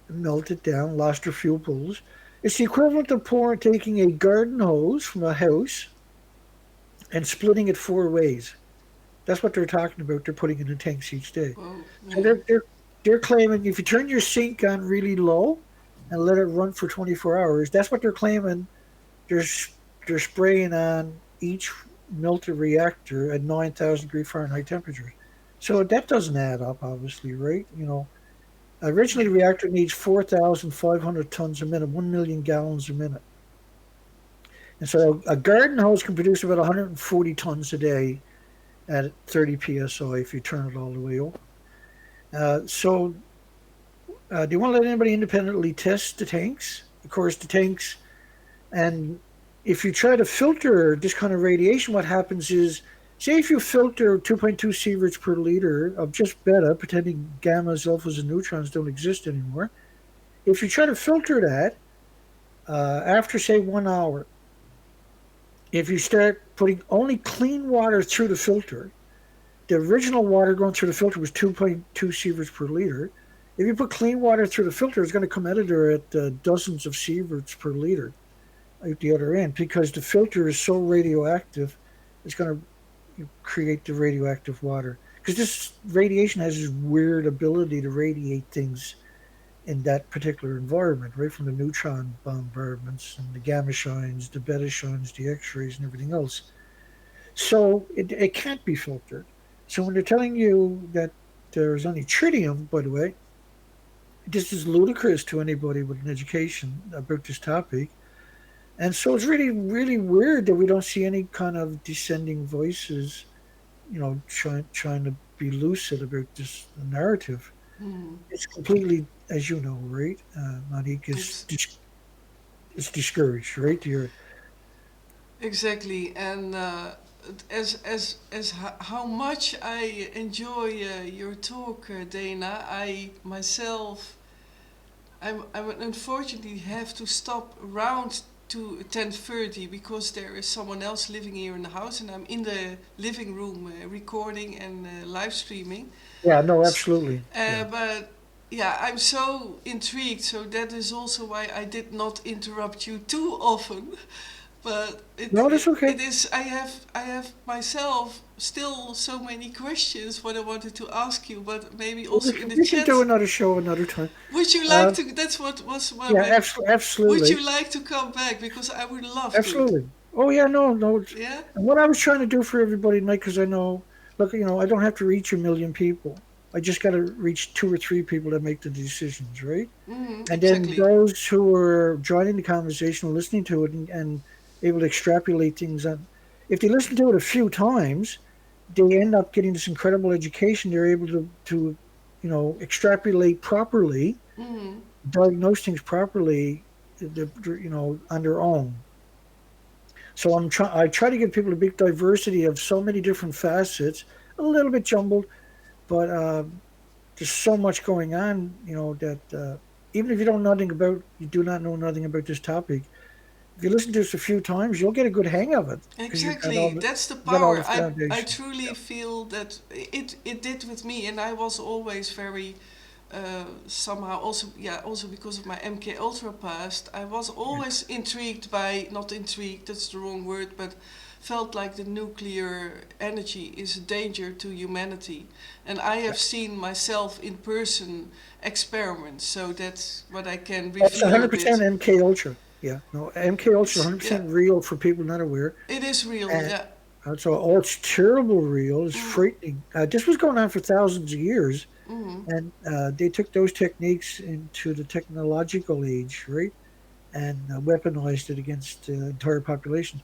melted down, lost their fuel pools. It's the equivalent of taking a garden hose from a house and splitting it four ways. That's what they're talking about. They're putting in the tanks each day. Whoa. So Yeah. they're claiming if you turn your sink on really low and let it run for 24 hours, that's what they're claiming. They're they're spraying on each melted reactor at 9,000 degree Fahrenheit temperatures. So that doesn't add up, obviously, right? Originally the reactor needs 4,500 tons a minute, 1 million gallons a minute. And so a garden hose can produce about 140 tons a day at 30 psi if you turn it all the way open. Do you want to let anybody independently test the tanks? Of course, the tanks, and if you try to filter this kind of radiation, what happens is, say if you filter 2.2 sieverts per liter of just beta, pretending gammas, alphas, and neutrons don't exist anymore, if you try to filter that after, say, 1 hour, if you start putting only clean water through the filter, the original water going through the filter was 2.2 sieverts per liter. If you put clean water through the filter, it's going to come out of there at dozens of sieverts per liter at the other end because the filter is so radioactive, it's going to create the radioactive water. Because this radiation has this weird ability to radiate things in that particular environment, right from the neutron bombardments and the gamma shines, the beta shines, the X-rays, and everything else. So it can't be filtered. So when they're telling you that there's only tritium, by the way, this is ludicrous to anybody with an education about this topic. And so it's really, really weird that we don't see any kind of descending voices, trying to be lucid about this narrative. Mm-hmm. It's completely, as you know, right, Monique, It's it's discouraged, right? exactly, and how much I enjoy your talk, Dana. I myself, I would unfortunately have to stop around to 10:30 because there is someone else living here in the house, and I'm in the living room recording and live streaming. Yeah, no, S- absolutely. Yeah. but yeah, I'm so intrigued. So that is also why I did not interrupt you too often. But No, that's okay. it is. I have myself still so many questions what I wanted to ask you, but maybe Well, also in the we can do chat. another show another time. Would you like Uh, to? That's what was yeah, my. Would absolutely. you like to come back? Because I would love to. Absolutely. Oh yeah, no, no. Yeah. And what I was trying to do for everybody tonight, because I know, look, I don't have to reach a million people. I just got to reach two or three people that make the decisions, right? And then Exactly. those who are joining the conversation, listening to it, and able to extrapolate things on. If they listen to it a few times, they end up getting this incredible education. They're able to extrapolate properly, Mm-hmm. diagnose things properly, on their own. So I try to give people a big diversity of so many different facets, a little bit jumbled, but there's so much going on, that even if you do not know nothing about this topic, if you listen to this a few times, you'll get a good hang of it because Exactly. That's the you got all the power. I foundation. truly Yeah. feel that it did with me, and I was always very somehow also because of my MK Ultra past, I was always intrigued by, not intrigued, that's the wrong word, but felt like the nuclear energy is a danger to humanity. And I have seen myself in person experiments, so that's what I can It's reveal a 100% bit. MK Ultra. Yeah, no, MK Ultra is Yeah, 100% real for people not aware. it is real, And yeah. so, oh, it's terrible real. It's Mm, frightening. This was going on for thousands of years, mm, and they took those techniques into the technological age, right? And weaponized it against entire populations.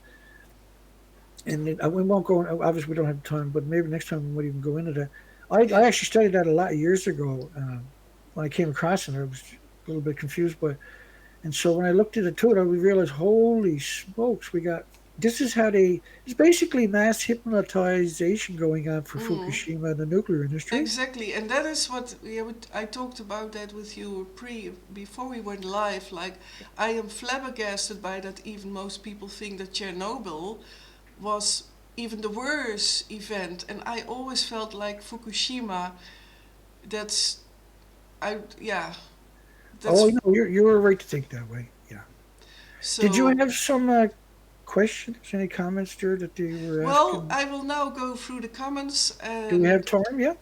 And we won't go. Obviously, we don't have time, but maybe next time we might even go into that. I yeah. actually studied that a lot of years ago. When I came across it, I was a little bit confused, but and so when I looked into it, I realized, holy smokes, we got this is how they. It's basically mass hypnotization going on for Mm. Fukushima and the nuclear industry. Exactly, and that is what I talked about that with you before we went live. Like, I am flabbergasted by that. Even most people think that Chernobyl was even the worst event, and I always felt like Fukushima. That's I yeah. Oh, That's you were right to think that way. Yeah. Did you so. have some questions, any comments there that they were Well, asking? I will now go through the comments, Do we have and time yet?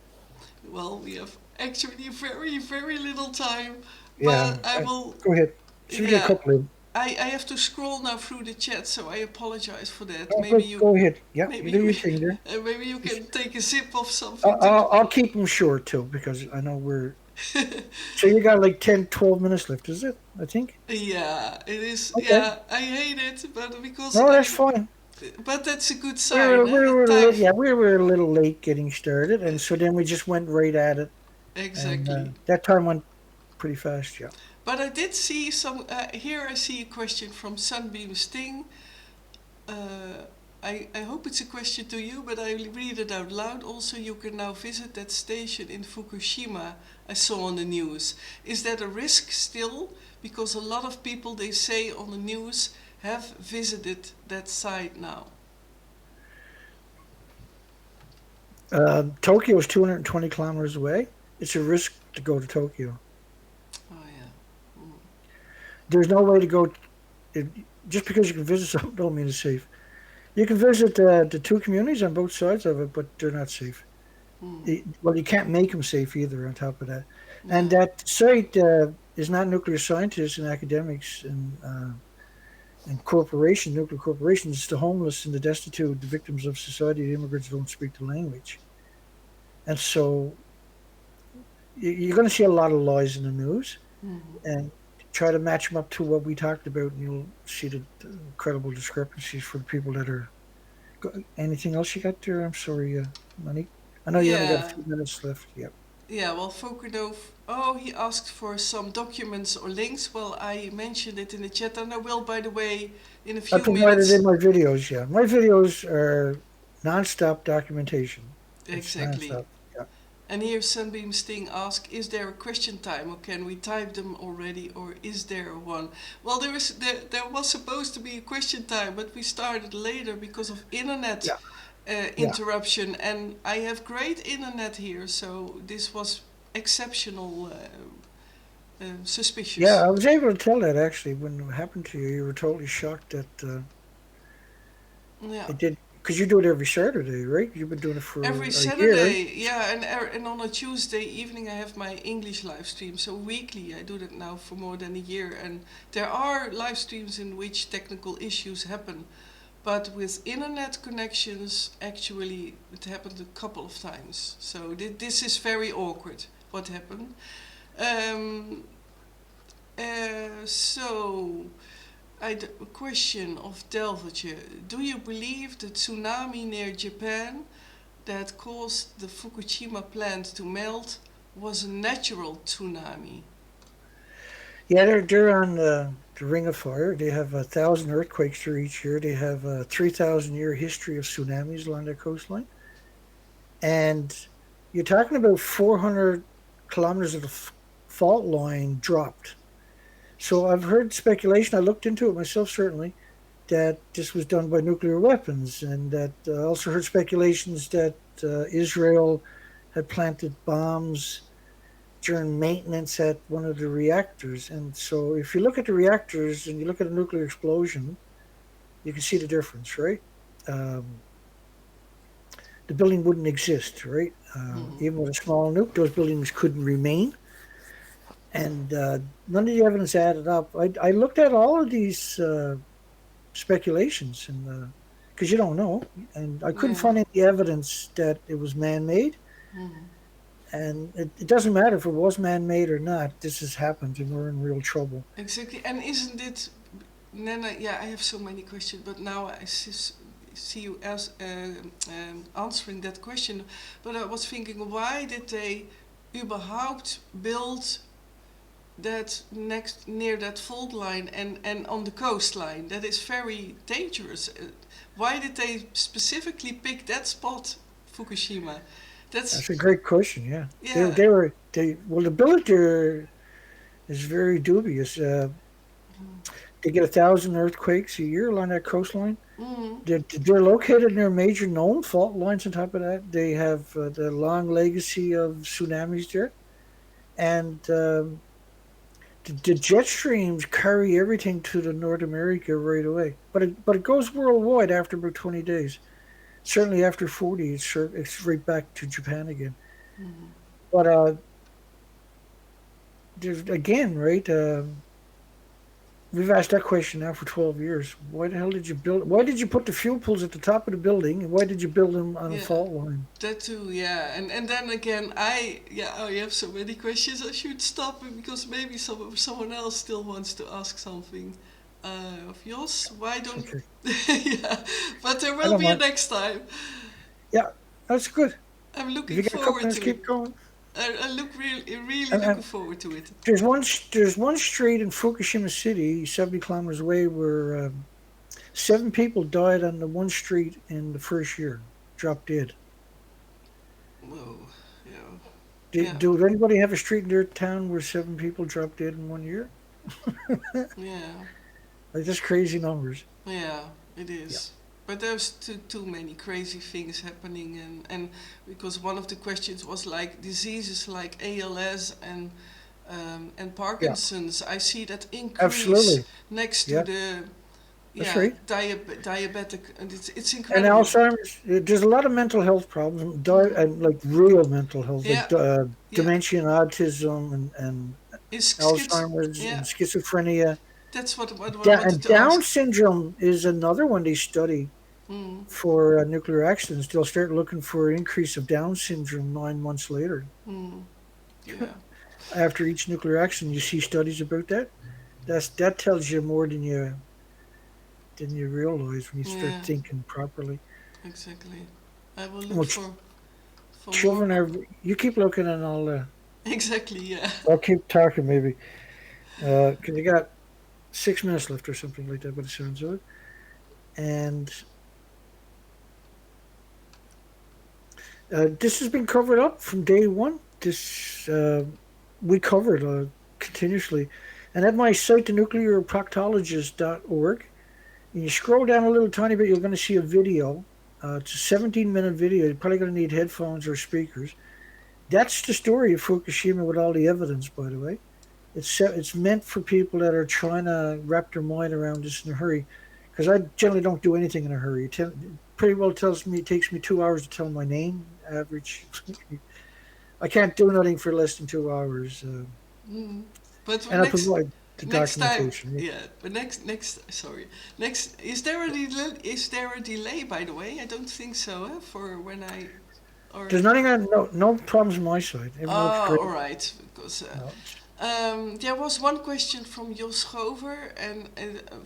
well, we have actually very little time, Yeah. but I will. Go ahead. See if we get a Yeah, couple in. I have to scroll now through the chat, so I apologize for that. Oh, Maybe you, go ahead. Yeah, you maybe do you, your thing there. maybe you Just, can take a sip of something to. I'll keep them short too because I know we're. So you got like 10, 12 minutes left, is it? I think. Yeah, it is. Okay. Yeah, I hate it, but because No, that's fine. but that's a good We sign, were eh? we The were a time. little, yeah, we were a little late getting started, and so then we just went right at it, and Exactly. that time went pretty fast. Yeah. But I did see some. Here I see a question from Sunbeam Sting. Uh, I hope it's a question to you, but I read it out loud. Also, you can now visit that station in Fukushima I saw on the news. Is that a risk still? Because a lot of people, they say on the news, have visited that site now. Tokyo is 220 kilometers away. It's a risk to go to Tokyo. Oh, yeah. Mm. There's no way to go. It, just because you can visit something don't mean it's safe. You can visit the two communities on both sides of it, but they're not safe. Mm. Well, you can't make them safe either. On top of that, and No. that site is not nuclear scientists and academics and corporations, nuclear corporations. It's the homeless and the destitute, the victims of society, the immigrants who don't speak the language, and so you're going to see a lot of lies in the news, Mm. and try to match them up to what we talked about, and you'll see the incredible discrepancies for the people that are. Anything else you got there? I'm sorry, Monique. I know you only got a Yeah. few minutes left. Yep. Yeah, well, Fokunov, oh, he asked for some documents or links. Well, I mentioned it in the chat, and I will, by the way, in a I few provided in minutes. my videos. Yeah, my videos are nonstop documentation. It's Exactly. nonstop. Yeah. And here Sunbeam Sting asks, is there a question time, or can we type them already, or is there one? Well, there was supposed to be a question time, but we started later because of internet Yeah. Yeah. interruption, and I have great internet here, so this was exceptional, Yeah. suspicious. I was able to tell that actually when it happened to you. You were totally shocked that Yeah. it did because you do it every Saturday, right? You've been doing it Every for a year. Saturday, yeah, and on a Tuesday evening I have my English live stream. So weekly, I do that now for more than a year. And there are live streams in which technical issues happen, but with internet connections, actually, it happened a couple of times. So this is very awkward. What happened? Um, so. A question of Delvertje. Do you believe the tsunami near Japan that caused the Fukushima plant to melt was a natural tsunami? Yeah, they're on the Ring of Fire. They have 1,000 earthquakes there each year. They have a 3,000-year history of tsunamis along their coastline. And you're talking about 400 kilometers of the fault line dropped. So I've heard speculation. I looked into it myself, certainly, that this was done by nuclear weapons, and that I also heard speculations that Israel had planted bombs during maintenance at one of the reactors. And so if you look at the reactors and you look at a nuclear explosion, you can see the difference, right? Um, the building wouldn't exist, right? Even with a small nuke, those buildings couldn't remain. And none of the evidence added up. I looked at all of these speculations, and because you don't know, and I couldn't Yeah. find any evidence that it was man-made. And it doesn't matter if it was man-made or not. This has happened, and we're in real trouble. Exactly. And isn't it, Nana? Yeah, I have so many questions, but now I see you as answering that question. But I was thinking, why did they überhaupt build that next near that fault line and on the coastline? That is very dangerous. Why did they specifically pick that spot, Fukushima? That's That's a great question. Yeah, yeah. they well, the billet there is very dubious. They get 1,000 earthquakes a year along that coastline. Mm, They're located near major known fault lines. On top of that, they have the long legacy of tsunamis there, and the jet streams carry everything to the North America right away. But it goes worldwide after about 20 days. Certainly after 40, it's right back to Japan again. But there's again, right? We've asked that question now for 12 years. Why the hell did you build? Why did you put the fuel pools at the top of the building? And why did you build them on a yeah. fault line? That too, yeah. And then again, I have so many questions. I should stop it because maybe someone else still wants to ask something. Of Jos, why don't? Okay, Yeah, but there I will don't be a mind. next time. Yeah, that's good. I'm If looking you got a couple forward minutes, to it. keep going. I look really And looking forward to it. there's one street in Fukushima City, 70 kilometers away, where 7 people died on the one street in the first year, dropped dead. Whoa, yeah, Do, yeah, do anybody have a street in their town where 7 people dropped dead in one year? yeah. Like, that's crazy numbers. Yeah, it Yeah, is. But there's too many crazy things happening, and because one of the questions was like diseases like ALS and yeah, Parkinson's, I see that increase absolutely. next to Yeah, the that's yeah right. diabetic, and it's And incredible. Alzheimer's, there's a lot of mental health problems, Mm. and like real mental health, like Yeah, yeah. dementia and autism and Is Alzheimer's yeah. and schizophrenia. That's what I wanted And to Down ask. syndrome is another one they study Mm, for nuclear accidents. They'll start looking for an increase of Down syndrome 9 months later. mm, yeah, After each nuclear accident, you see studies about that. That tells you more than you realize when you start yeah, thinking properly. exactly. I will look Well, for more. children are. You keep looking, and Exactly, yeah. I'll keep talking maybe because you got 6 minutes left or something like that by the sounds of it. And this has been covered up from day one. This we covered continuously. And at my site, thenuclearproctologist.org, and you scroll down a little tiny bit, you're going to see a video. It's a 17-minute video. You're probably going to need headphones or speakers. That's the story of Fukushima with all the evidence, by the way. It's meant for people that are trying to wrap their mind around this in a hurry, because I generally don't do anything in a hurry. Pretty well tells me it takes me 2 hours to tell my name, average. I can't do nothing for less than 2 hours, Mm. But and I provide the next time, documentation. yeah. But sorry, next is there a delay? By the way, I don't think so. For when I or There's nothing on no problems on my side. Everything looks oh, all great. right. Because No. there was one question from Jos Schover, and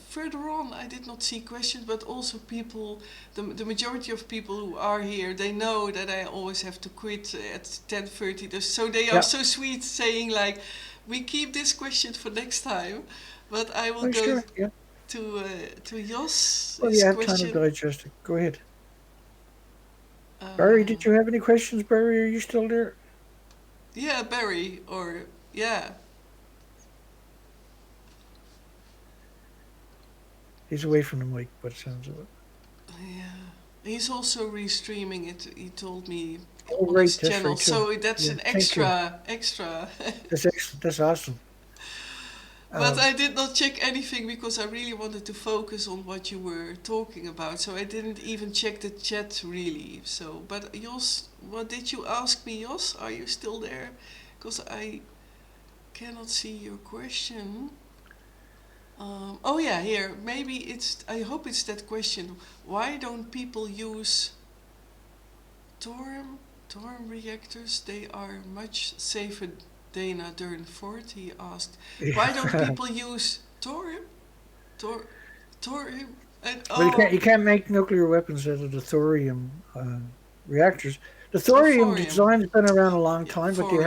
further on I did not see questions, but also people, the majority of people who are here, they know that I always have to quit at 10:30. So they are Yeah, so sweet, saying like, we keep this question for next time, but I will oh, go sure. Yeah. to Jos Well, his you have time to question. digest it. Go ahead. Barry, Uh, did you have any questions? Barry, are you still there? yeah, Barry, or yeah, He's away from the mic, but it sounds of it. yeah. He's also restreaming it. He told me Oh, on right, his that's channel, right too. so that's Yeah, an thank you. extra. That's excellent. That's awesome. But Um, I did not check anything because I really wanted to focus on what you were talking about. So I didn't even check the chat really. So, but Jos, what did you ask me, Jos? Are you still there? Because I cannot see your question. Oh yeah, here. Maybe it's. I hope it's that question. Why don't people use thorium reactors? They are much safer. Dana Durnford, he asked. Why don't yeah. people use thorium? Tor, thorium? And Well, oh, you can't make nuclear weapons out of the thorium reactors. The oh, thorium thorium. design has been around a long Yeah, time, but thorium.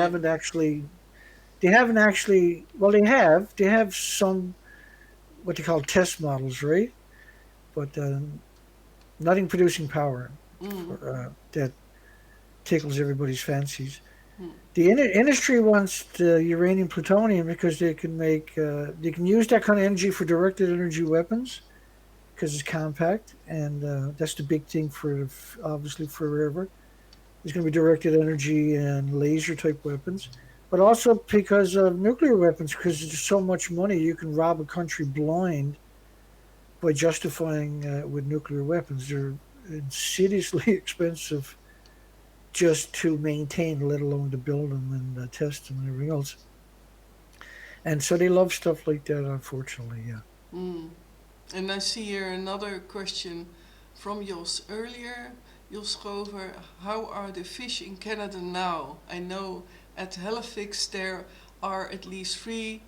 they haven't actually. Well, they have some what they call test models, right? But nothing producing power Mm, for, that tickles everybody's fancies. mm, The industry wants the uranium plutonium because they can use that kind of energy for directed energy weapons because it's compact, and that's the big thing for obviously forever. There's going to be directed energy and laser type weapons, but also because of nuclear weapons, because there's so much money you can rob a country blind by justifying with nuclear weapons. They're insidiously expensive just to maintain, let alone to build them and test them and everything else. And so they love stuff like that, unfortunately. Yeah. mm. And I see here another question from Jos earlier. Jos Schover, how are the fish in Canada now? I know at Halifax there are at least 3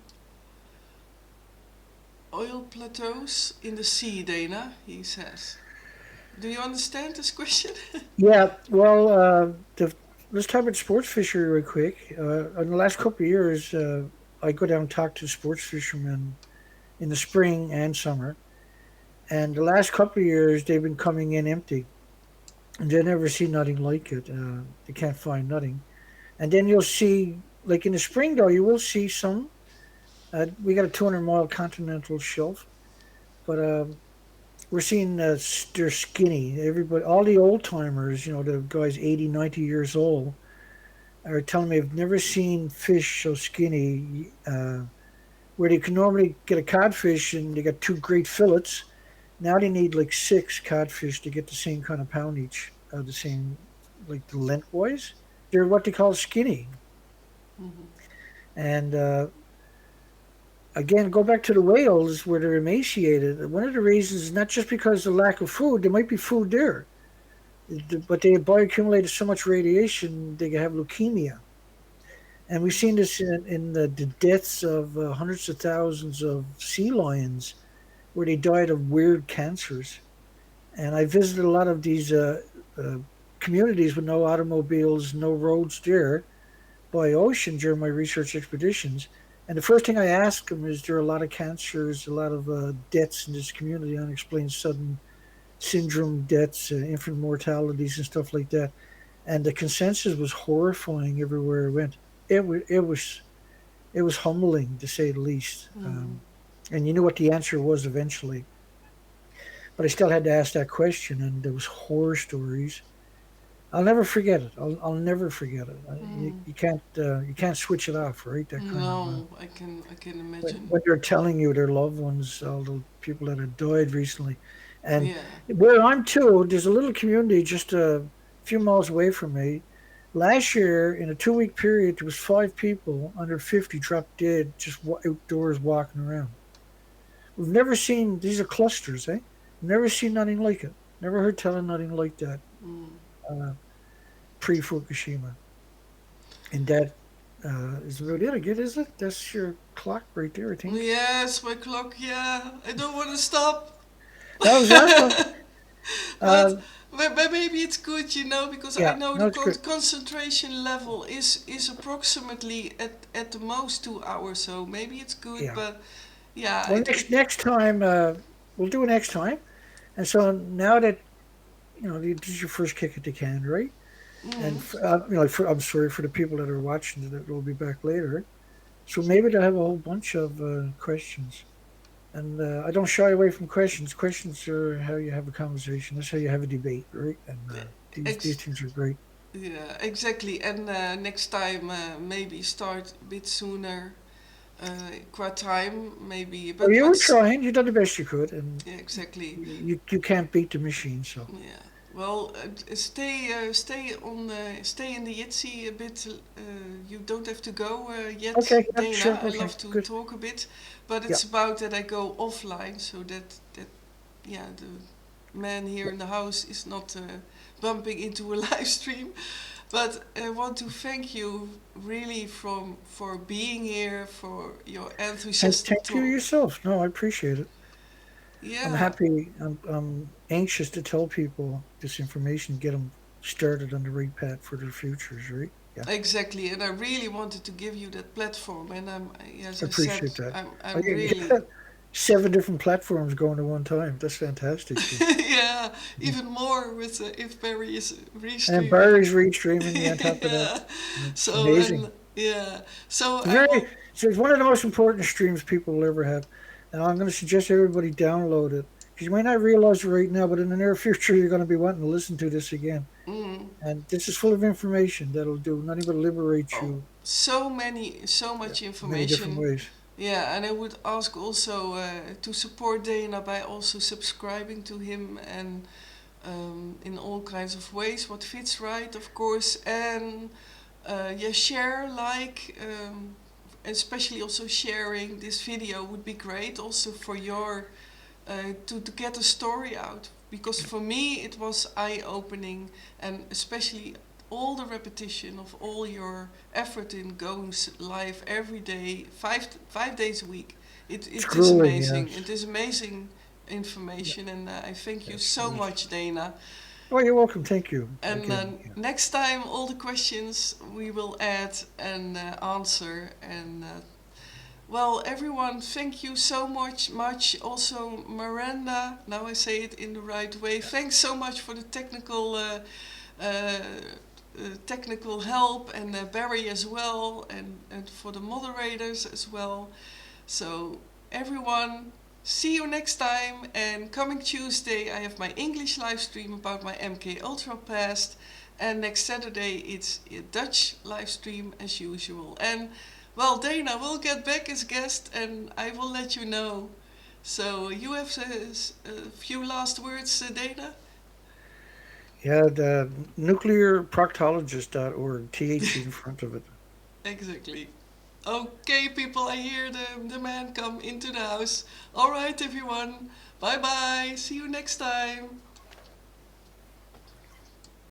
oil plateaus in the sea, Dana, he says. Do you understand this question? Yeah. Well, let's talk about sports fishery real quick. In the last couple of years, I go down and talk to sports fishermen in the spring and summer. And the last couple of years, they've been coming in empty. And they never see nothing like it. They can't find nothing. And then you'll see, like in the spring, though, you will see some. We got a 200-mile continental shelf, but we're seeing they're skinny. Everybody, all the old timers, the guys 80, 90 years old, are telling me I've never seen fish so skinny. Where they can normally get a codfish and they got two great fillets, now they need like six codfish to get the same kind of pound each, the same, like the lengthwise. They're what they call skinny. Mhm. And again, go back to the whales where they're emaciated. One of the reasons is not just because of the lack of food, there might be food there, but they bioaccumulated so much radiation they can have leukemia. And we've seen this in the deaths of hundreds of thousands of sea lions where they died of weird cancers. And I visited a lot of these uh, communities with no automobiles, no roads there by ocean during my research expeditions. And the first thing I ask them is there are a lot of cancers, a lot of deaths in this community, unexplained sudden syndrome deaths, infant mortalities, and stuff like that. And the consensus was horrifying everywhere I went. It was humbling to say the least. Mhm. And you knew what the answer was eventually, but I still had to ask that question, and there was horror stories. I'll never forget it. I'll never forget it. Mm. You can't switch it off, right? That kind of No, I can imagine. when they're telling you their loved ones, all the people that have died recently, and Yeah. where I'm too, there's a little community just a few miles away from me. Last year, in a 2 week period, there was 5 people under 50 dropped dead just outdoors walking around. We've never seen these are clusters, eh? Never seen nothing like it. Never heard telling nothing like that Mm. uh, pre Fukushima. And that is about it. I get is it? That's your clock right there, I think. Yes, my clock, yeah. I don't want to stop. That was awesome. but, Uh, but maybe it's good, because I yeah, know no, the it's good. concentration level is approximately at the most 2 hours, so maybe it's good, Yeah. but yeah, Well, next time we'll do it next time. And so now that this is your first kick at the can, right? And mm, I'm sorry for the people that are watching that will be back later. So maybe they'll have a whole bunch of questions. And I don't shy away from questions. Questions are how you have a conversation. That's how you have a debate, right? And these Ex- things are great. yeah, exactly. And next time, maybe start a bit sooner. Qua time, maybe. Well, But you were what's trying. You done the best you could, and yeah, exactly. you can't beat the machine. So Yeah. Well, stay in the Jitsi a bit. You don't have to go yet, okay, yeah, sure, Dana. I okay, love to good, talk a bit, but yeah, it's about that I go offline so that yeah, the man here yeah. in the house is not bumping into a live stream. But I want to thank you really for being here, for your enthusiastic Thank you talk. yourself. No, I appreciate it. I'm Yeah, happy. I'm anxious to tell people this information, get them started on the right path for their futures. Right? Yeah, exactly. And I really wanted to give you that platform. And as I I said, appreciate that. Oh, I'm you really, got 7 different platforms going at one time. That's fantastic. So. yeah, even more with if Barry is And restreaming. Barry's restreaming you on top of that. Yeah. It's So amazing. and yeah. So It's I very. will. It's one of the most important streams people will ever have, and I'm going to suggest everybody download it because you might not realize it right now, but in the near future you're going to be wanting to listen to this again. Mm, And this is full of information that'll do nothing but liberate oh, you. so Yeah, much many different information. ways. Yeah, and I would ask also to support Dana by also subscribing to him and in all kinds of ways, what fits right, of course, and yeah, share, like, especially also sharing this video would be great also for your to get the story out, because for me it was eye-opening, and especially all the repetition of all your effort in going live every day, five days a week. It's It is grueling, amazing. yes. It is amazing information, and I thank you Yes, so it is. much, Dana. Oh, you're welcome. Thank you And again. Yeah. next time, all the questions we will add and answer. And well, everyone, thank you so much. Also, Miranda, now I say it in the right way. Thanks so much for the uh, technical help, and Barry as well, and for the moderators as well. So, everyone, see you next time. And coming Tuesday, I have my English live stream about my MK Ultra Past. And next Saturday, it's a Dutch live stream as usual. And well, Dana will get back as guest, and I will let you know. So, you have a few last words, Dana? Yeah, the nuclearproctologist.org, THC in front of it. Exactly. Okay, people, I hear the man come into the house. All right, everyone. Bye bye. See you next time.